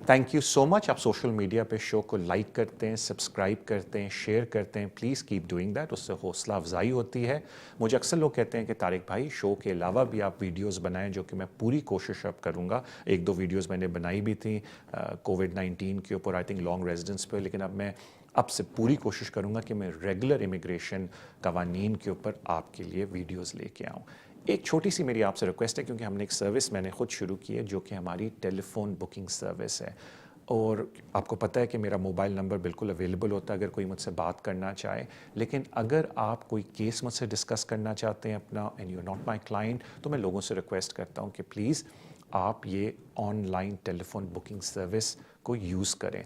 Thank you so much. आप social media पे show को लाइक करते हैं, सब्सक्राइब करते हैं, शेयर करते हैं। प्लीज़ कीप डूइंग दैट, उससे हौसला अफजाई होती है। मुझे अक्सर लोग कहते हैं कि तारिक भाई शो के अलावा भी आप वीडियोस बनाएं, जो कि मैं पूरी कोशिश अब करूँगा। एक दो वीडियोस मैंने बनाई भी थी कोविड-19 के ऊपर, आई थिंक लॉन्ग रेजिडेंस पे, लेकिन अब से पूरी कोशिश करूँगा कि मैं रेगुलर इमिग्रेशन कवानीन के ऊपर आपके लिए वीडियोज़ लेके आऊँ। एक छोटी सी मेरी आपसे रिक्वेस्ट है, क्योंकि हमने एक सर्विस मैंने खुद शुरू की है जो कि हमारी टेलीफोन बुकिंग सर्विस है, और आपको पता है कि मेरा मोबाइल नंबर बिल्कुल अवेलेबल होता है अगर कोई मुझसे बात करना चाहे। लेकिन अगर आप कोई केस मुझसे डिस्कस करना चाहते हैं अपना, and you are not my client, तो मैं लोगों से रिक्वेस्ट करता हूँ कि प्लीज़ आप ये ऑनलाइन टेलीफोन बुकिंग सर्विस को यूज़ करें।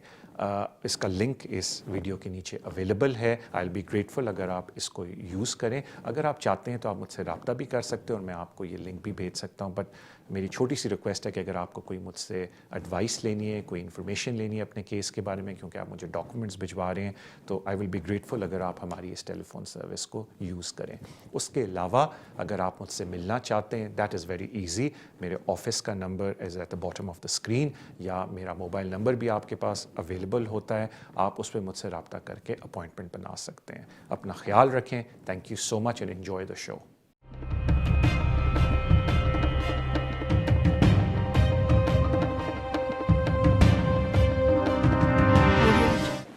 इसका लिंक इस वीडियो के नीचे अवेलेबल है। आई विल बी ग्रेटफुल अगर आप इसको यूज़ करें। अगर आप चाहते हैं तो आप मुझसे रब्ता भी कर सकते हैं और मैं आपको ये लिंक भी भेज सकता हूँ। बट मेरी छोटी सी रिक्वेस्ट है कि अगर आपको कोई मुझसे एडवाइस लेनी है, कोई इन्फॉर्मेशन लेनी है अपने केस के बारे में, क्योंकि आप मुझे डॉक्यूमेंट्स भिजवा रहे हैं, तो आई विल बी ग्रेटफुल अगर आप हमारी इस टेलीफोन सर्विस को यूज़ करें। उसके अलावा अगर आप मुझसे मिलना चाहते हैं, दैट इज़ वेरी ईजी। मेरे ऑफिस का number is at the bottom of the screen, या मेरा मोबाइल नंबर भी आपके पास अवेलेबल होता है। आप उस पर मुझसे रब्ता करके अपॉइंटमेंट बना सकते हैं। अपना ख्याल रखें। Thank you so much and enjoy the show.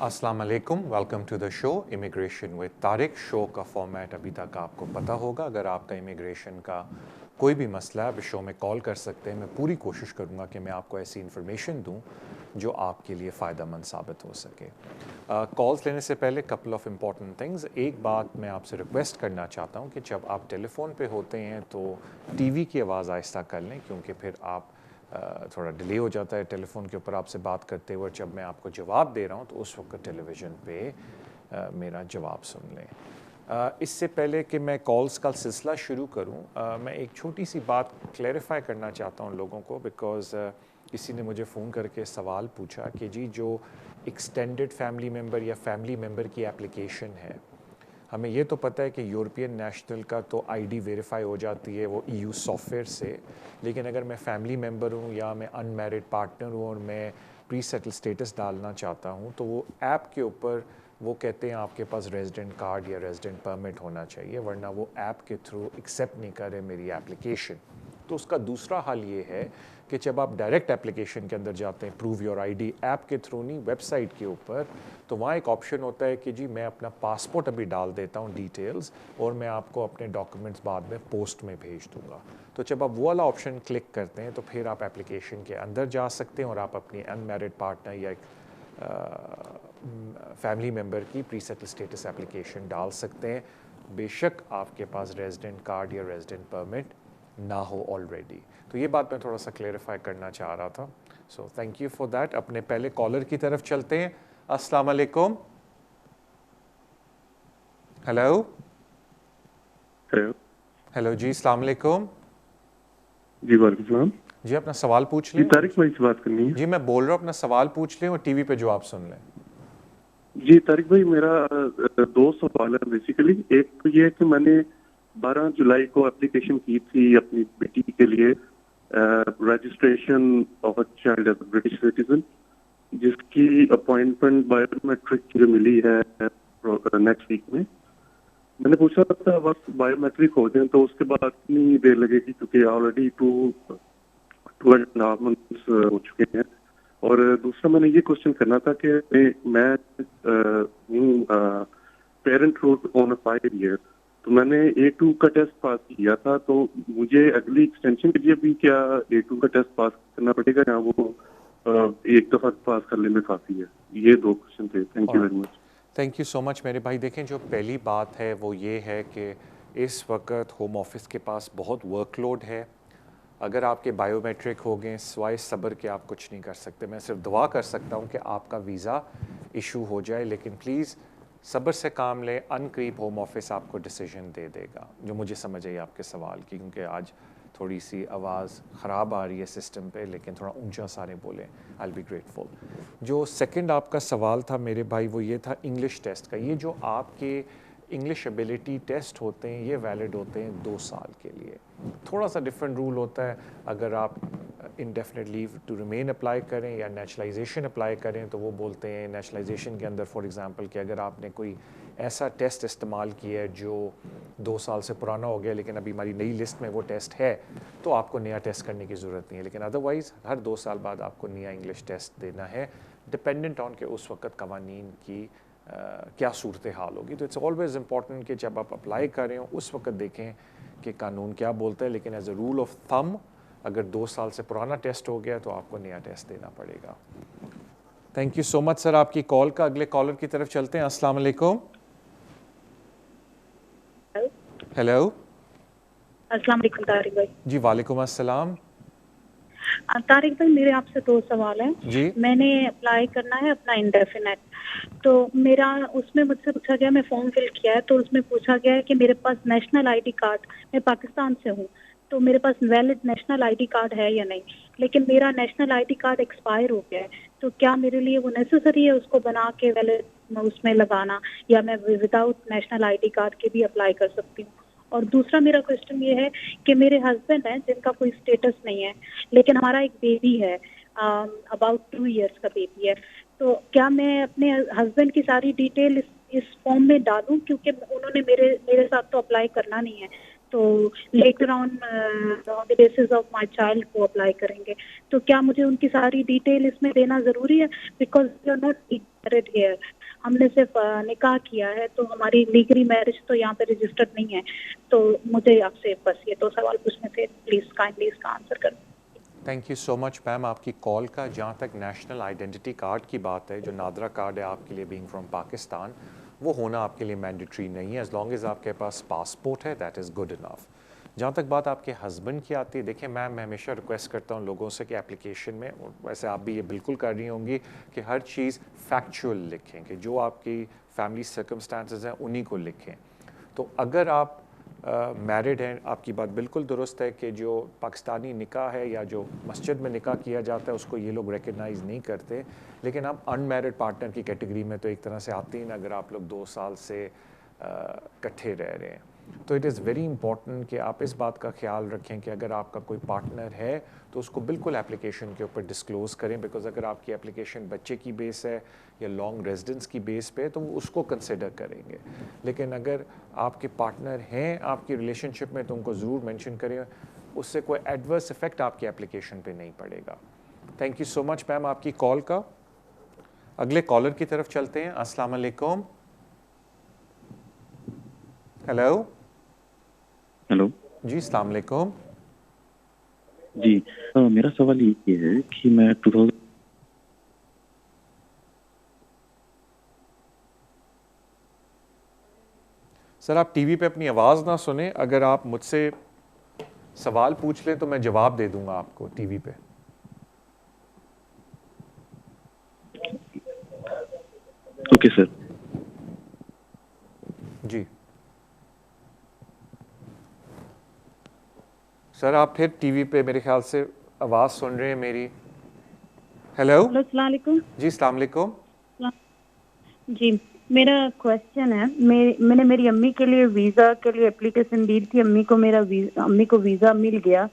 अस्सलाम वालेकुम, welcome to the show immigration with Tariq. Show का फॉर्मेट अभी तक आपको पता होगा। अगर आपका इमिग्रेशन का कोई भी मसला है, आप इस शो में कॉल कर सकते हैं। मैं पूरी कोशिश करूँगा कि मैं आपको ऐसी इन्फॉर्मेशन दूँ जो आपके लिए फ़ायदेमंद साबित हो सके। कॉल्स लेने से पहले कपल ऑफ इम्पॉर्टेंट थिंग्स। एक बात मैं आपसे रिक्वेस्ट करना चाहता हूँ कि जब आप टेलीफोन पे होते हैं तो टीवी की आवाज़ आहिस्ता कर लें, क्योंकि फिर आप थोड़ा डिले हो जाता है टेलीफोन के ऊपर आपसे बात करते हुए। जब मैं आपको जवाब दे रहा हूँ तो उस वक्त टेलीविज़न पे मेरा जवाब सुन लें। इससे पहले कि मैं कॉल्स का सिलसिला शुरू करूँ, मैं एक छोटी सी बात क्लैरिफाई करना चाहता हूँ लोगों को, बिकॉज़ किसी ने मुझे फ़ोन करके सवाल पूछा कि जी जो एक्सटेंडेड फैमिली मेम्बर या फैमिली मेम्बर की एप्लीकेशन है, हमें ये तो पता है कि यूरोपियन नेशनल का तो आईडी वेरीफाई हो जाती है वो ईयू सॉफ्टवेयर से, लेकिन अगर मैं फैमिली मेम्बर हूँ या मैं अनमैरिड पार्टनर हूँ और मैं प्री सेटल स्टेटस डालना चाहता हूँ, तो वो ऐप के ऊपर वो कहते हैं आपके पास रेजिडेंट कार्ड या रेजिडेंट परमिट होना चाहिए, वरना वो ऐप के थ्रू एक्सेप्ट नहीं करे मेरी एप्लीकेशन। तो उसका दूसरा हल ये है कि जब आप डायरेक्ट एप्लीकेशन के अंदर जाते हैं, प्रूव योर आईडी ऐप के थ्रू नहीं, वेबसाइट के ऊपर, तो वहाँ एक ऑप्शन होता है कि जी मैं अपना पासपोर्ट अभी डाल देता हूँ डिटेल्स, और मैं आपको अपने डॉक्यूमेंट्स बाद में पोस्ट में भेज दूँगा। तो जब आप वो वाला ऑप्शन क्लिक करते हैं तो फिर आप एप्लीकेशन के अंदर जा सकते हैं और आप अपनी अनमैरिड पार्टनर या फैमिली मेम्बर की प्री सेटल स्टेटस एप्लीकेशन डाल सकते हैं, बेशक आपके पास रेजिडेंट कार्ड या रेजिडेंट परमिट ना हो ऑलरेडी। तो ये बात मैं थोड़ा सा क्लेरिफाई करना चाह रहा था। So thank you for that. अपने पहले कॉलर की तरफ चलते हैं। अस्सलाम वालेकुम। Hello hello. हेलो जी, अस्सलाम वालेकुम। जी वालेकुम सलाम। जी अपना सवाल पूछ जी लें। तारिक भाई से बात करनी है। जी मैं बोल रहा हूँ, अपना सवाल पूछ लें और टीवी पे जवाब सुन लें। जी तारिक भाई, मेरा दो सवाल है बेसिकली। एक तो ये है कि मैंने 12 जुलाई को एप्लीकेशन की थी अपनी बेटी के लिए, registration of a child as British citizen, जिसकी अपॉइंटमेंट बायोमेट्रिक जो मिली है नेक्स्ट वीक में। मैंने पूछा था बस बायोमेट्रिक हो जाए तो उसके बाद कितनी देर लगेगी, क्योंकि ऑलरेडी 2.5 मंथ्स हो चुके हैं। और दूसरा मैंने ये क्वेश्चन करना था कि मैं हूँ पेरेंट रूट ऑन 5 ईयर, तो मैंने A2 का टेस्ट पास किया था, तो मुझे अगली एक्सटेंशन के लिए भी क्या A2 का टेस्ट पास करना पड़ेगा या वो एक दफा पास कर लेने काफी है? ये दो क्वेश्चन थे। Thank you very much. Thank you so much मेरे भाई। देखें, जो पहली बात है वो ये है कि इस वक्त होम ऑफिस के पास बहुत वर्कलोड है। अगर आपके बायोमेट्रिक हो गए, स्वाय सब्र के आप कुछ नहीं कर सकते। मैं सिर्फ दुआ कर सकता हूँ कि आपका वीज़ा इशू हो जाए, लेकिन प्लीज़ सब्र से काम लें। अनकरीब होम ऑफिस आपको डिसीजन दे देगा। जो मुझे समझ आई आपके सवाल की, क्योंकि आज थोड़ी सी आवाज़ ख़राब आ रही है सिस्टम पे, लेकिन थोड़ा ऊंचा सारे बोलें, आई विल बी ग्रेटफुल। जो सेकंड आपका सवाल था मेरे भाई वो ये था इंग्लिश टेस्ट का। ये जो आपके इंग्लिश एबिलिटी टेस्ट होते हैं ये वैलिड होते हैं 2 साल के लिए। थोड़ा सा डिफरेंट रूल होता है। अगर आप indefinite leave to remain apply करें या नेशनलाइजेशन अप्लाई करें, तो वो बोलते हैं नेशनलाइजेशन के अंदर फॉर एग्जांपल कि अगर आपने कोई ऐसा टेस्ट इस्तेमाल किया है जो 2 साल से पुराना हो गया लेकिन अभी हमारी नई लिस्ट में वो टेस्ट है, तो आपको नया टेस्ट करने की ज़रूरत नहीं है। लेकिन अदरवाइज़ हर 2 साल बाद आपको नया इंग्लिश टेस्ट देना है, डिपेंडेंट ऑन के उस वक्त कवानीन की क्या सूरत हाल होगी। तो इट्स ऑलवेज़ इम्पॉर्टेंट कि जब आप अप्लाई कर रहे हो उस वक्त देखें कि कानून क्या बोलता है, लेकिन as a rule of thumb अगर 2 साल से पुराना टेस्ट हो गया तो आपको नया टेस्ट देना पड़ेगा। Thank you so much sir आपकी कॉल का। अगले कॉलर की तरफ चलते हैं। अस्सलाम वालेकुम। हेलो। अस्सलाम वालेकुम तारिक भाई। जी वालेकुम अस्सलाम। तारिक भाई मेरे आपसे 2 सवाल हैं। जी मैंने अप्लाई करना है अपना इंडेफिनेट, तो मेरा उसमें मुझसे पूछा गया, मैं फॉर्म फिल किया है तो उसमें पूछा गया है कि मेरे पास नेशनल आईडी कार्ड, मैं पाकिस्तान से हूँ तो मेरे पास वैलिड नेशनल आईडी कार्ड है या नहीं। लेकिन मेरा नेशनल आईडी कार्ड एक्सपायर हो गया है, तो क्या मेरे लिए वो नेसेसरी है उसको बना के वैलिड उसमें लगाना, या मैं विदाउट नेशनल आईडी कार्ड के भी अप्लाई कर सकती हूँ। और दूसरा मेरा क्वेश्चन ये है कि मेरे हस्बैंड हैं जिनका कोई स्टेटस नहीं है, लेकिन हमारा एक बेबी है, अबाउट 2 इयर्स का बेबी है, तो क्या मैं अपने हस्बैंड की सारी डिटेल इस फॉर्म में डालूं, क्योंकि उन्होंने मेरे मेरे साथ तो अप्लाई करना नहीं है, तो later on the basis of my child को अप्लाई करेंगे, तो क्या मुझे उनकी सारी डिटेल इसमें देना जरूरी है? Because we are not married here, हमने सिर्फ निकाह किया है, तो हमारी लीगली मैरिज तो यहाँ पे रजिस्टर्ड नहीं है। तो मुझे आपसे बस ये 2 सवाल पूछने थे, प्लीज काइंडली इसका आंसर कर। Thank you so much ma'am आपकी कॉल का। जहाँ तक नेशनल आइडेंटिटी कार्ड की बात है, जो नादरा कार्ड है आपके लिए बीइंग फ्रॉम पाकिस्तान, वो होना आपके लिए मैंडेटरी नहीं है। एज लॉन्ग एज आपके पास पासपोर्ट है दैट इज़ गुड इनफ। जहाँ तक बात आपके हस्बैंड की आती है, देखिए मैम मैं हमेशा रिक्वेस्ट करता हूँ लोगों से कि एप्लीकेशन में, वैसे आप भी ये बिल्कुल कर रही होंगी, कि हर चीज़ फैक्चुअल लिखें, कि जो आपकी फैमिली सर्कमस्टांसेस हैं उन्हीं को लिखें। तो अगर आप मैरिड हैं, आपकी बात बिल्कुल दुरुस्त है कि जो पाकिस्तानी निकाह है या जो मस्जिद में निकाह किया जाता है उसको ये लोग रिकग्नाइज़ नहीं करते, लेकिन आप अनमैरिड पार्टनर की कैटेगरी में तो एक तरह से आते ही ना, अगर आप लोग 2 साल से इकट्ठे रह रहे हैं। तो इट इज़ वेरी इंपॉर्टेंट कि आप इस बात का ख्याल रखें कि अगर आपका कोई पार्टनर है तो उसको बिल्कुल एप्लीकेशन के ऊपर डिस्क्लोज़ करें, बिकॉज अगर आपकी एप्लीकेशन बच्चे की बेस है या लॉन्ग रेजिडेंस की बेस पे तो वो उसको कंसिडर करेंगे। लेकिन अगर आपके पार्टनर हैं आपकी रिलेशनशिप में तो उनको ज़रूर मेंशन करें, उससे कोई एडवर्स इफेक्ट आपकी एप्लीकेशन पे नहीं पड़ेगा। Thank you so much ma'am आपकी कॉल का। अगले कॉलर की तरफ चलते हैं। अस्सलाम वालेकुम। हेलो। हेलो जी अस्सलाम वालेकुम। जी, मेरा सवाल ये है कि मैं 2000 सर आप टीवी पे अपनी आवाज़ ना सुने, अगर आप मुझसे सवाल पूछ लें तो मैं जवाब दे दूंगा आपको टीवी पे। Okay sir. जी सर आप फिर टीवी पे मेरे ख्याल से आवाज़ सुन रहे हैं मेरी। हेलो। हेलो, अस्सलाम वालेकुम। जी अस्सलाम वालेकुम। जी, मेरा क्वेश्चन है, मैंने मेरी अम्मी के लिए वीज़ा के लिए एप्लीकेशन दी थी। अम्मी को वीज़ा मिल गया।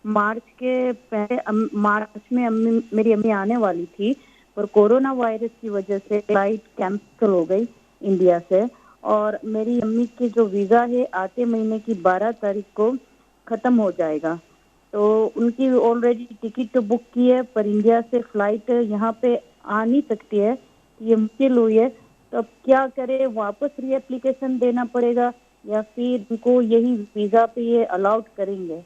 मार्च के पहले मार्च में मेरी अम्मी आने वाली थी, पर कोरोना वायरस की वजह से फ्लाइट कैंसिल हो गई इंडिया से, और मेरी अम्मी की जो वीज़ा है आते महीने की 12 तारीख को ख़त्म हो जाएगा। तो उनकी ऑलरेडी टिकट तो बुक की है, पर इंडिया से फ्लाइट यहाँ पे आ नहीं सकती है, ये मुश्किल हुई है। तो अब क्या करे, वापस री एप्लीकेशन देना पड़ेगा या फिर उनको यही वीज़ा पे ये अलाउड करेंगे?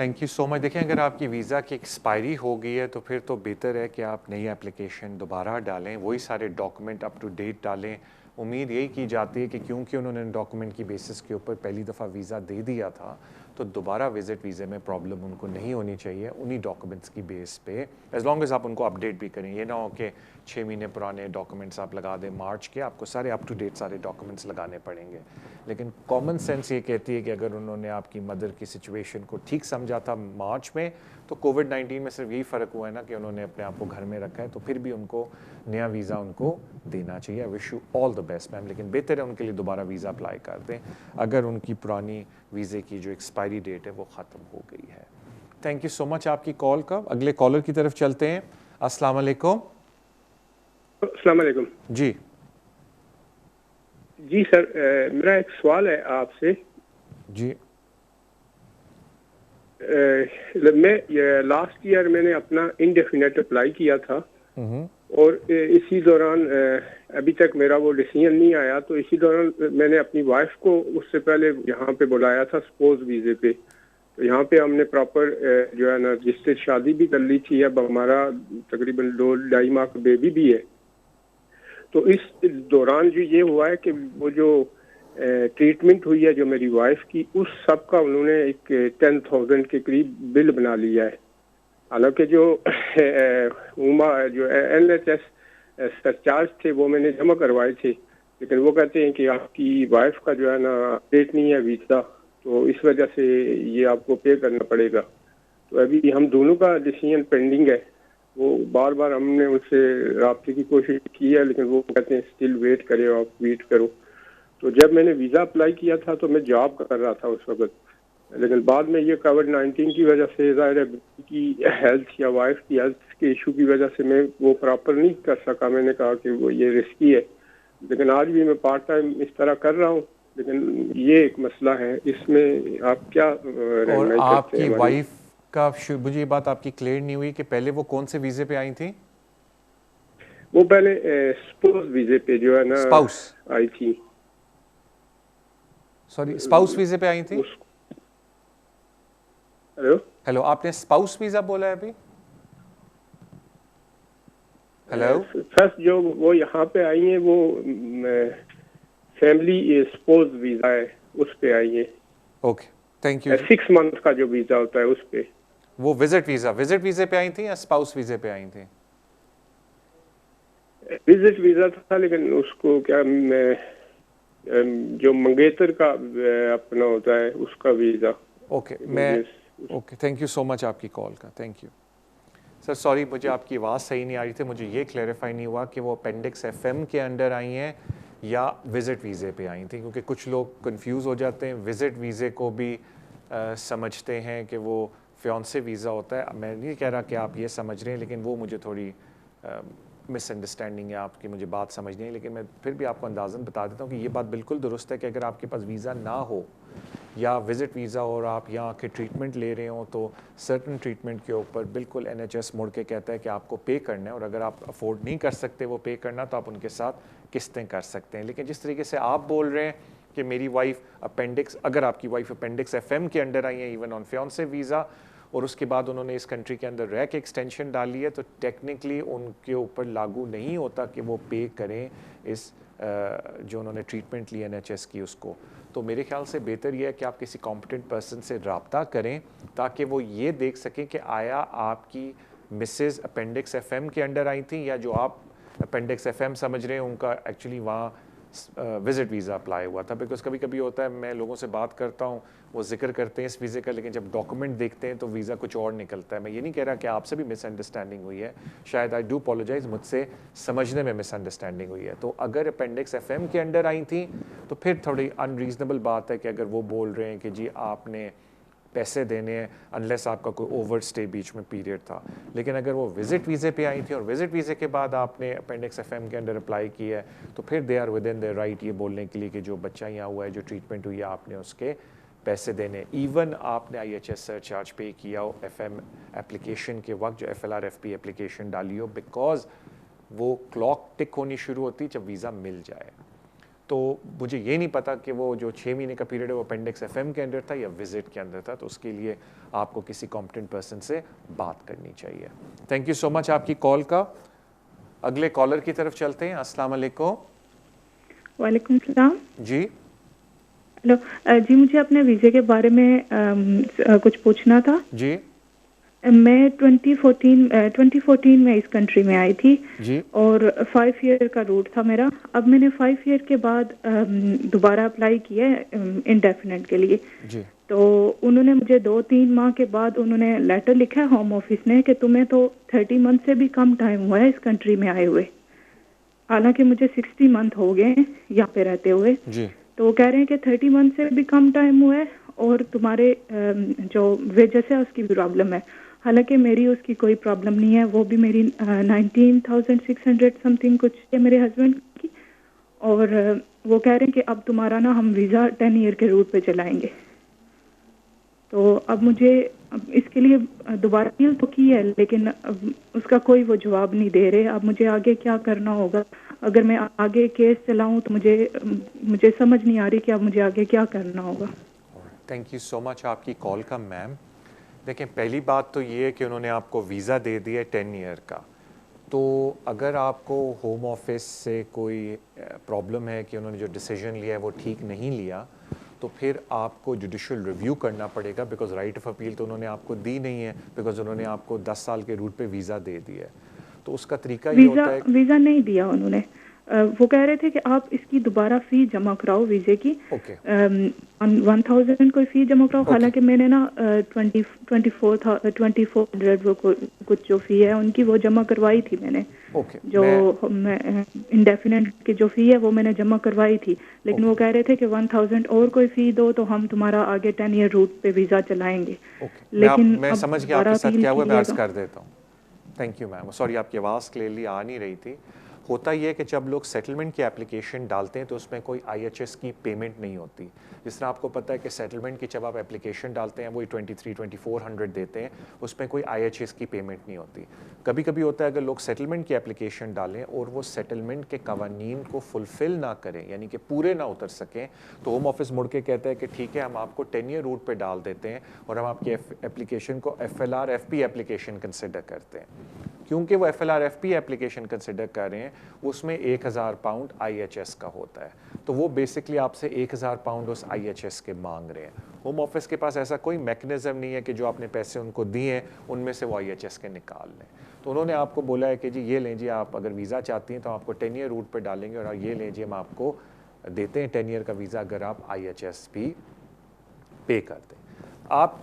Thank you so much. देखिए अगर आपकी वीज़ा की एक्सपायरी हो गई है तो फिर तो बेहतर है कि आप नई एप्लीकेशन दोबारा डालें, वही सारे डॉक्यूमेंट अप टू डेट डालें। उम्मीद यही की जाती है कि क्योंकि उन्होंने डॉक्यूमेंट की बेसिस के ऊपर पहली दफ़ा वीज़ा दे दिया था तो दोबारा विज़िट वीज़े में प्रॉब्लम उनको नहीं होनी चाहिए उन्हीं डॉक्यूमेंट्स की बेस पे, एज लॉन्ग एज आप उनको अपडेट भी करें। ये ना हो कि 6 महीने पुराने डॉक्यूमेंट्स आप लगा दें मार्च के, आपको सारे अप टू डेट सारे डॉक्यूमेंट्स लगाने पड़ेंगे। लेकिन कॉमन सेंस ये कहती है कि अगर उन्होंने आपकी मदर की सिचुएशन को ठीक समझा था मार्च में, तो कोविड-19 में सिर्फ यही फ़र्क हुआ है ना कि उन्होंने अपने आप को घर में रखा है, तो फिर भी उनको नया वीज़ा उनको देना चाहिए। I wish you all the best ma'am, लेकिन बेहतर है उनके लिए दोबारा वीज़ा अप्लाई कर दें अगर उनकी पुरानी वीज़े की जो एक्सपायरी डेट है वो ख़त्म हो गई है। थैंक यू सो मच आपकी कॉल का। अगले कॉलर की तरफ चलते हैं। अस्सलाम वालेकुम। अस्सलाम वालेकुम। जी जी सर, मेरा एक सवाल है आपसे। जी मैं लास्ट ईयर मैंने अपना इंडेफिनेट अप्लाई किया था और इसी दौरान अभी तक मेरा वो डिसीजन नहीं आया, तो इसी दौरान मैंने अपनी वाइफ को उससे पहले यहाँ पे बुलाया था स्पोज वीज़े पे। तो यहाँ पे हमने प्रॉपर जो है ना रजिस्टर्ड शादी भी कर ली थी। अब हमारा तकरीबन 2-2.5 माह का बेबी भी है। तो इस दौरान जो ये हुआ है कि वो जो ट्रीटमेंट हुई है जो मेरी वाइफ की, उस सब का उन्होंने एक 10,000 के करीब बिल बना लिया है। हालांकि जो जो NHS सरचार्ज थे वो मैंने जमा करवाए थे, लेकिन वो कहते हैं कि आपकी वाइफ का जो है ना अपडेट नहीं है वीज़ा, तो इस वजह से ये आपको पे करना पड़ेगा। तो अभी हम दोनों का डिसीजन पेंडिंग है। वो बार बार हमने उनसे रब्ते की कोशिश की है, लेकिन वो कहते हैं स्टिल वेट करो, आप वेट करो। तो जब मैंने वीज़ा अप्लाई किया था तो मैं जॉब कर रहा था उस वक्त, लेकिन बाद में ये कोविड-19 की वजह से ज़ाहिर है की हेल्थ या वाइफ की हेल्थ के इशू की वजह से मैं वो प्रॉपर नहीं कर सका। मैंने कहा कि वो ये रिस्की है, लेकिन आज भी मैं पार्ट टाइम इस तरह कर रहा हूँ। लेकिन ये एक मसला है, इसमें आप क्या और आपकी वाइफ का मुझे ये बात आपकी क्लियर नहीं हुई कि पहले वो कौन से वीज़े पे आई थी? वो पहले स्पाउस वीज़े पे जो है ना स्पाउस आई थी। सॉरी, स्पाउस वीज़े पे आई थी? हेलो, आपने स्पाउस वीज़ा बोला है अभी? हेलो, फर्स्ट जो वो यहाँ पे आई है वो फैमिली स्पाउस वीज़ा है, उस पे आई है। Okay, thank you. 6 मंथ का जो वीज़ा होता है उस पे। वो विजिट वीज़े पे आई थी या स्पाउस वीज़े पे आई थी? विजिट वीज़ा था, लेकिन उसको क्या जो मंगेतर का अपना होता है उसका visa. Okay, okay, thank you so much आपकी कॉल का, थैंक यू सर। सॉरी, मुझे आपकी आवाज़ सही नहीं आ रही थी, मुझे ये क्लैरिफाई नहीं हुआ कि वो अपेंडिक्स FM के अंडर आई हैं या विज़िट वीज़े पे आई थी, क्योंकि कुछ लोग कंफ्यूज हो जाते हैं। विज़िट वीज़े को भी समझते हैं कि वो फियांसे वीज़ा होता है। मैं नहीं कह रहा कि आप ये समझ रहे हैं, लेकिन वो मुझे थोड़ी मिसअंडरस्टैंडिंग है आपकी, मुझे बात समझ नहीं है। लेकिन मैं फिर भी आपको अंदाज़न बता देता हूँ कि ये बात बिल्कुल दुरुस्त है कि अगर आपके पास वीज़ा ना हो या विज़िट वीज़ा और आप यहाँ आके ट्रीटमेंट ले रहे हो, तो सर्टन ट्रीटमेंट के ऊपर बिल्कुल NHS मुड़ के कहता है कि आपको पे करना है, और अगर आप अफोर्ड नहीं कर सकते वो पे करना, तो आप उनके साथ किस्तें कर सकते हैं। लेकिन जिस तरीके से आप बोल रहे हैं कि मेरी वाइफ अपेंडिक्स, अगर आपकी वाइफ अपेंडिक्स FM के अंडर आई है इवन ऑन फियांसे वीज़ा, और उसके बाद उन्होंने इस कंट्री के अंदर रह के एक्सटेंशन डाली है, तो टेक्निकली उनके ऊपर लागू नहीं होता कि वो पे करें इस जो उन्होंने ट्रीटमेंट ली NHS की उसको। तो मेरे ख्याल से बेहतर यह है कि आप किसी कॉम्पिटेंट पर्सन से रब्ता करें, ताकि वो ये देख सकें कि आया आपकी मिसेस अपेंडिक्स FM के अंडर आई थी, या जो आप अपेंडिक्स FM समझ रहे हैं उनका एक्चुअली वहाँ विज़िट वीज़ा अप्लाई हुआ था। बिकॉज कभी कभी होता है, मैं लोगों से बात करता हूँ, वो जिक्र करते हैं इस वीज़े का, लेकिन जब डॉक्यूमेंट देखते हैं तो वीज़ा कुछ और निकलता है। मैं ये नहीं कह रहा कि आपसे भी मिसअंडरस्टैंडिंग हुई है, शायद आई डू अपोलोजाइज, मुझसे समझने में मिसअंडरस्टैंडिंग हुई है। तो अगर अपेंडिक्स FM के अंडर आई थी तो फिर थोड़ी अनरीजनेबल बात है कि अगर वो बोल रहे हैं कि जी आपने पैसे देने हैं अनलेस आपका कोई ओवर स्टे बीच में पीरियड था। लेकिन अगर वो विज़िट वीज़े पे आई थी और विज़िट वीज़े के बाद आपने अपेंडिक्स FM के अंडर अप्लाई किया है, तो फिर they are within the right ये बोलने के लिए कि जो बच्चा यहाँ हुआ है, जो ट्रीटमेंट हुई है, आपने उसके पैसे देने। इवन आपने IHS सरचार्ज पे किया हो FM एप्लीकेशन के वक्त, जो FLR-FP एप्लीकेशन डाली हो, बिकॉज वो क्लॉक टिक होनी शुरू होती जब वीज़ा मिल जाए। तो मुझे ये नहीं पता कि वो जो 6 महीने का पीरियड है वो अपेंडिक्स FM के अंदर था या विजिट के अंदर था, तो उसके लिए आपको किसी कॉम्पिटेंट पर्सन से बात करनी चाहिए। थैंक यू सो मच आपकी कॉल का। अगले कॉलर की तरफ चलते हैं। अस्सलाम वालेकुम। वालेकुम सलाम। जी हेलो जी, मुझे अपने वीज़े के बारे में कुछ पूछना था। जी, मैं 2014 में इस कंट्री में आई थी जी, और 5 ईयर का रूट था मेरा। अब मैंने 5 ईयर के बाद दोबारा अप्लाई किया इंडेफिनेट के लिए जी, तो उन्होंने मुझे 2-3 माह के बाद उन्होंने लेटर लिखा है होम ऑफिस ने कि तुम्हें तो 30 मंथ से भी कम टाइम हुआ है इस कंट्री में आए हुए, हालांकि मुझे 60 मंथ हो गए यहाँ पे रहते हुए। जी, तो वो कह रहे हैं कि 30 मंथ से भी कम टाइम हुआ है और तुम्हारे जो वेजेस है उसकी भी प्रॉब्लम है। हालांकि मेरी उसकी कोई प्रॉब्लम नहीं है, वो भी मेरी 19,600 समथिंग कुछ है मेरे हस्बैंड की। और वो कह रहे हैं कि अब तुम्हारा ना हम वीज़ा 10 ईयर के रूट पे चलाएंगे। तो अब मुझे इसके लिए दोबारा अपील तो की है, लेकिन अब उसका कोई वो जवाब नहीं दे रहे। अब मुझे आगे क्या करना होगा? अगर मैं आगे केस चलाऊं तो मुझे समझ नहीं आ रही कि अब मुझे आगे क्या करना होगा। थैंक यू सो मच आपकी कॉल का मैम। देखें, पहली बात तो ये है कि उन्होंने आपको वीज़ा दे दिया 10 ईयर का। तो अगर आपको होम ऑफिस से कोई प्रॉब्लम है कि उन्होंने जो डिसीजन लिया है वो ठीक नहीं लिया, तो फिर आपको जुडिशल रिव्यू करना पड़ेगा, बिकॉज राइट ऑफ अपील तो उन्होंने आपको दी नहीं है, बिकॉज उन्होंने आपको 10 साल के रूट पे वीज़ा दे दिया है। तो उसका तरीका ये होता है, वीज़ा नहीं दिया उन्होंने। वो कह रहे थे कि आप इसकी दोबारा फी जमा कराओ वीज़े की। ओके 1,000 कोई फी जमा कराओ। हालांकि मैंने ना 2400 वो कुछ जो फी है उनकी वो जमा करवाई थी मैंने। ओके जो इंडेफिनेट की जो फी है वो मैंने जमा करवाई थी, लेकिन वो कह रहे थे कि 1,000 और कोई फी दो तो हम तुम्हारा आगे 10 ईयर रूट पे वीज़ा चलाएंगे। लेकिन मैं समझ गया आपके साथ क्या हुआ, मैं अर्ज कर देता हूँ। Thank you ma'am. सॉरी आपकी आवाज़ क्लियरली आ नहीं रही थी। होता ये है कि जब लोग सेटलमेंट की एप्लीकेशन डालते हैं तो उसमें कोई IHS की पेमेंट नहीं होती। जिस तरह आपको पता है कि सेटलमेंट की जब आप एप्लीकेशन डालते हैं वही 23-2400 देते हैं, उसमें कोई IHS की पेमेंट नहीं होती। कभी कभी होता है अगर लोग सेटलमेंट की एप्लीकेशन डालें और वो सेटलमेंट के कवानीन को फुलफ़िल ना करें, यानी कि पूरे ना उतर सकें, तो होम ऑफिस मुड़ के कहता है कि ठीक है हम आपको 10 ईयर रूट पे डाल देते हैं और हम आपकी एप्लीकेशन को FLR FP एप्लीकेशन कंसिडर करते हैं। क्योंकि वो FLR FP एप्लीकेशन कंसिडर कर रहे हैं, उसमें 1,000 पाउंड IHS का होता है, तो वो बेसिकली आपसे 1,000 पाउंड उस IHS के मांग रहे हैं। होम ऑफिस के पास ऐसा कोई मैकेनिज्म नहीं है कि जो आपने पैसे उनको दिए हैं उनमें से वो IHS के निकाल लें। तो उन्होंने आपको बोला है कि जी ये लें जी, आप अगर वीज़ा चाहती हैं तो आपको 10 ईयर रूट पर डालेंगे, और ये लें जी हम आपको देते हैं 10 ईयर का वीज़ा अगर आप IHS भी पे कर दें। आप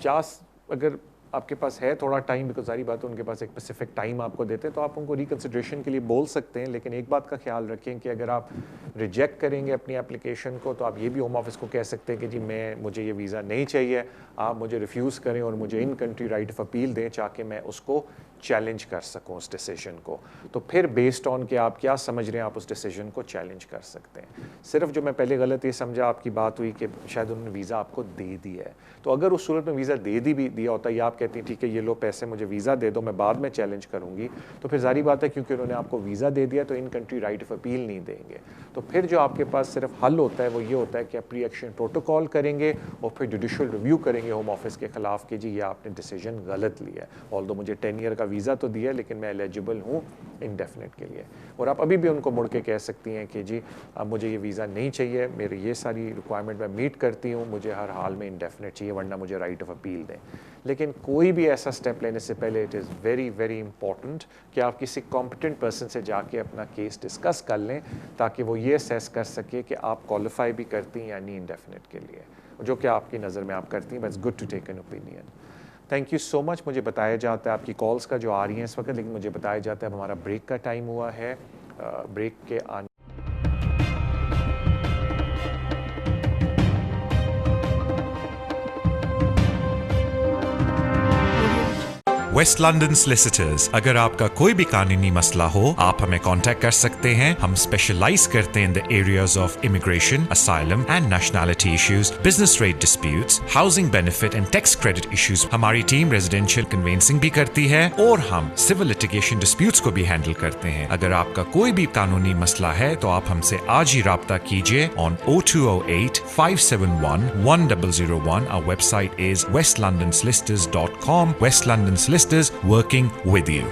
अगर आपके पास है थोड़ा टाइम, बिकॉज सारी बात उनके पास एक स्पेसिफिक टाइम आपको देते हैं, तो आप उनको रिकन्सिडरेशन के लिए बोल सकते हैं। लेकिन एक बात का ख्याल रखें कि अगर आप रिजेक्ट करेंगे अपनी एप्लीकेशन को, तो आप ये भी होम ऑफिस को कह सकते हैं कि जी मुझे ये वीज़ा नहीं चाहिए, आप मुझे रिफ्यूज़ करें और मुझे in country right of appeal दें ताकि मैं उसको चैलेंज कर सकूं उस डिसीजन को। तो फिर बेस्ड ऑन कि आप क्या समझ रहे हैं आप उस डिसीजन को चैलेंज कर सकते हैं। सिर्फ जो मैं पहले गलत ये समझा, आपकी बात हुई कि शायद उन्होंने वीज़ा आपको दे दिया है, तो अगर उस सूरत में वीज़ा दिया होता है या आप कहती हैं ठीक है ये लो पैसे मुझे वीज़ा दे दो, मैं बाद में चैलेंज करूँगी, तो फिर जारी बात है क्योंकि उन्होंने आपको वीज़ा दे दिया तो in country right of appeal नहीं देंगे। तो फिर जो आपके पास सिर्फ हल होता है वो ये होता है कि आप प्री एक्शन प्रोटोकॉल करेंगे और फिर जुडिशल रिव्यू करेंगे होम ऑफिस के खिलाफ कि जी ये आपने डिसीजन गलत लिया है। ऑल्दो मुझे 10 ईयर का वीज़ा तो दिया लेकिन मैं एलिजिबल हूँ इंडेफिनेट के लिए। और आप अभी भी उनको मुड़ के कह सकती हैं कि जी अब मुझे ये वीज़ा नहीं चाहिए, मेरी ये सारी रिक्वायरमेंट मैं मीट करती हूँ, मुझे हर हाल में इंडेफिनेट चाहिए वरना मुझे राइट ऑफ अपील दें। लेकिन कोई भी ऐसा स्टेप लेने से पहले it is very very important कि आप किसी कॉम्पिटेंट पर्सन से जाके अपना केस डिस्कस कर लें ताकि वो ये असेस कर सके कि आप क्वालिफाई भी करती हैं या नहीं इंडेफिनेट के लिए, जो कि आपकी नज़र में आप करती हैं। But it's good to take an opinion. Thank you so much. मुझे बताया जाता है आपकी कॉल्स का जो आ रही हैं इस वक्त, लेकिन मुझे बताया जाता है अब हमारा ब्रेक का टाइम हुआ है। ब्रेक के आने वेस्ट लंदन सोलिसिटर्स, अगर आपका कोई भी कानूनी मसला हो आप हमें कांटेक्ट कर सकते हैं। हम स्पेशलाइज करते हैं in the areas of immigration, asylum and nationality issues, business rate disputes, housing benefit and tax credit issues. हमारी टीम रेजिडेंशियल कन्वेंसिंग भी करती है और हम सिविल लिटिगेशन डिस्प्यूट्स को भी हैंडल करते हैं। अगर आपका कोई भी कानूनी मसला है तो आप हमसे आज ही राब्ता कीजिए on 0208 571 1001। Our website is westlondonsolicitors.com. West London Solicitors, working with you.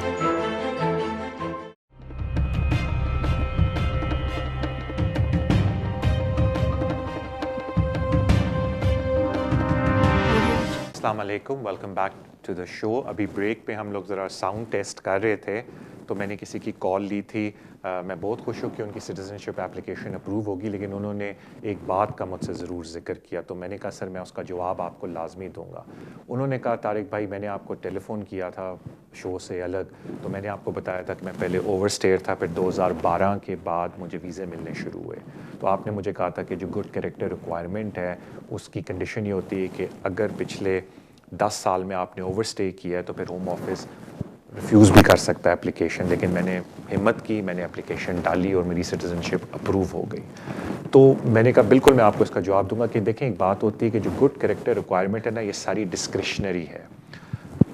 अस्सलाम वालेकुम, welcome back to the show. अभी ब्रेक पे हम लोग ज़रा साउंड टेस्ट कर रहे थे तो मैंने किसी की कॉल ली थी। मैं बहुत खुश हूँ कि उनकी सिटीज़नशिप एप्लीकेशन अप्रूव होगी, लेकिन उन्होंने एक बात का मुझसे ज़रूर ज़िक्र किया, तो मैंने कहा सर मैं उसका जवाब आपको लाजमी दूंगा। उन्होंने कहा तारिक भाई मैंने आपको टेलीफ़ोन किया था शो से अलग, तो मैंने आपको बताया था कि मैं पहले ओवरस्टेयर था, फिर 2012 के बाद मुझे वीज़े मिलने शुरू हुए। तो आपने मुझे कहा था कि जो गुड कैरेक्टर रिक्वायरमेंट है उसकी कंडीशन ये होती है कि अगर पिछले 10 साल में आपने ओवरस्टे किया है तो फिर होम ऑफिस रिफ्यूज़ भी कर सकता है एप्लीकेशन। लेकिन मैंने हिम्मत की, मैंने एप्लीकेशन डाली और मेरी सिटीज़नशिप अप्रूव हो गई। तो मैंने कहा बिल्कुल मैं आपको इसका जवाब दूंगा कि देखें एक बात होती है कि जो गुड कैरेक्टर रिक्वायरमेंट है ना, ये सारी डिस्क्रिशनरी है।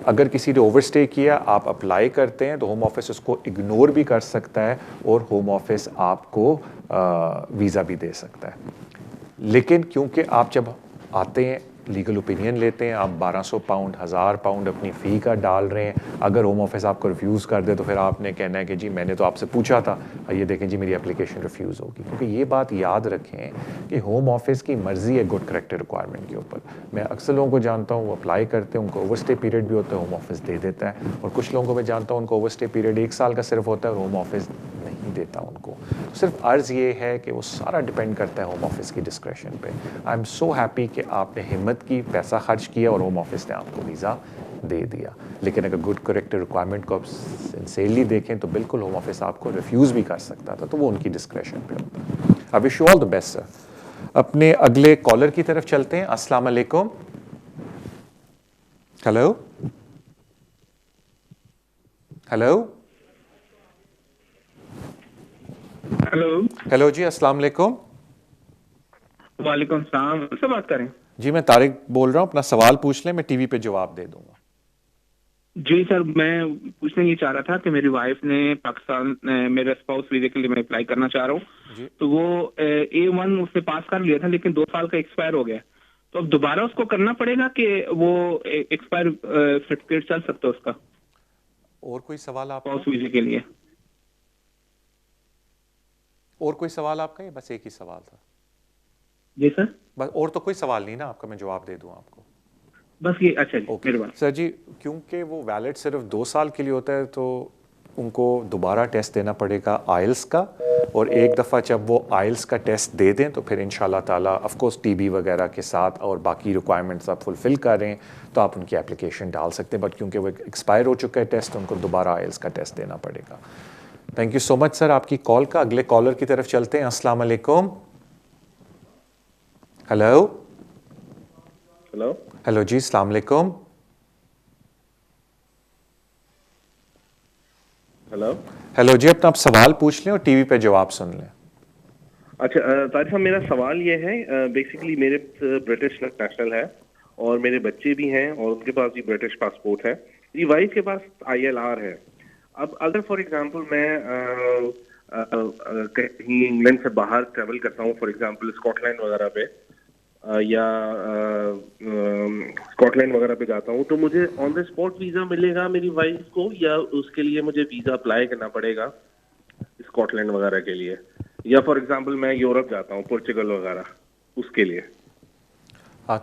अगर किसी ने ओवरस्टे किया, आप अप्लाई करते हैं तो होम ऑफिस उसको इग्नोर भी कर सकता है और होम ऑफिस आपको वीज़ा भी दे सकता है। लेकिन क्योंकि आप जब आते हैं लीगल ओपिनियन लेते हैं, आप 1200 पाउंड 1000 पाउंड अपनी फ़ी का डाल रहे हैं, अगर होम ऑफिस आपको रिफ्यूज़ कर दे तो फिर आपने कहना है कि जी मैंने तो आपसे पूछा था, ये देखें जी मेरी एप्लीकेशन रिफ्यूज़ होगी। क्योंकि ये बात याद रखें कि होम ऑफिस की मर्ज़ी है गुड कैरेक्टर रिक्वायरमेंट के ऊपर। मैं अक्सर लोगों को जानता हूँ वो अप्लाई करते हैं, उनको ओवरस्टे पीरियड भी होता है, होम ऑफिस दे देता है, और कुछ लोगों को मैं जानता हूँ उनको ओवरस्टे पीरियड 1 साल का सिर्फ होता है और होम ऑफिस नहीं देता उनको। तो सिर्फ अर्ज़ ये है कि वो सारा डिपेंड करता है होम ऑफिस की डिस्क्रेशन पे। आई एम सो हैप्पी कि आपने हिम्मत की, पैसा खर्च किया और होम ऑफिस ने आपको वीज़ा दे दिया। लेकिन अगर गुड करेक्टर रिक्वायरमेंट को आप सिंसियरली देखें तो बिल्कुल होम ऑफिस आपको रिफ्यूज़ भी कर सकता था, तो वो उनकी डिस्क्रेशन पे होता है। I wish you all the best sir. अपने अगले कॉलर की तरफ चलते हैं। अस्सलाम वालेकुम। हेलो हेलो हेलो हेलो जी, अस्सलाम वालेकुम। वालेकुम सलाम, से बात करें? जी मैं तारिक बोल रहा हूँ, अपना सवाल पूछ लें, मैं टीवी पे जवाब दे दूंगा। जी सर, मैं पूछने ये चाह रहा था कि मेरी वाइफ ने पाकिस्तान मेरे स्पाउस वीजे के लिए मैं अप्लाई करना चाह रहा हूँ, तो वो A1 उसने पास कर लिया था लेकिन 2 साल का एक्सपायर हो गया, तो अब दोबारा उसको करना पड़ेगा कि वो एक्सपायर सर्टिफिकेट चल सकता है उसका? और कोई सवाल आपका? स्पाउस वीजे के लिए। और कोई सवाल आपका? ये बस एक ही सवाल था? जी सर। बस और तो कोई सवाल नहीं ना आपका, मैं जवाब दे दूं आपको? बस ये, अच्छा जी, मेहरबानी सर जी। क्योंकि वो वैलिड सिर्फ 2 साल के लिए होता है तो उनको दोबारा टेस्ट देना पड़ेगा आइल्स का, और एक दफ़ा जब वो आइल्स का टेस्ट दे दें तो फिर इंशाल्लाह ताला ऑफ कोर्स TB वगैरह के साथ और बाकी रिक्वायरमेंट्स आप फुलफ़िल कर रहे हैं तो आप उनकी एप्लीकेशन डाल सकते हैं, बट क्योंकि वो एक्सपायर हो चुका है टेस्ट, उनको दोबारा आइल्स का टेस्ट देना पड़ेगा। Thank you so much sir आपकी कॉल का। अगले कॉलर की तरफ चलते हैं। अस्सलाम वालेकुम। हेलो हेलो हेलो जी, अस्सलाम वालेकुम। हेलो हेलो जी, अपना आप सवाल पूछ लें और टीवी पे जवाब सुन लें। अच्छा तारिक साहब, मेरा सवाल ये है, बेसिकली मेरे ब्रिटिश नेशनल है और मेरे बच्चे भी हैं और उनके पास भी ब्रिटिश पासपोर्ट है, मेरी वाइफ के पास ILR है। अब अगर फॉर एग्जांपल मैं कहीं इंग्लैंड से बाहर ट्रेवल करता हूँ, फॉर एग्जांपल स्कॉटलैंड वगैरह पे या स्कॉटलैंड वगैरह पे जाता हूँ, तो मुझे ऑन द स्पॉट वीज़ा मिलेगा मेरी वाइफ को या उसके लिए मुझे वीज़ा अप्लाई करना पड़ेगा स्कॉटलैंड वगैरह के लिए? या फॉर एग्जांपल मैं यूरोप जाता हूँ, पोर्चुगल वगैरह, उसके लिए?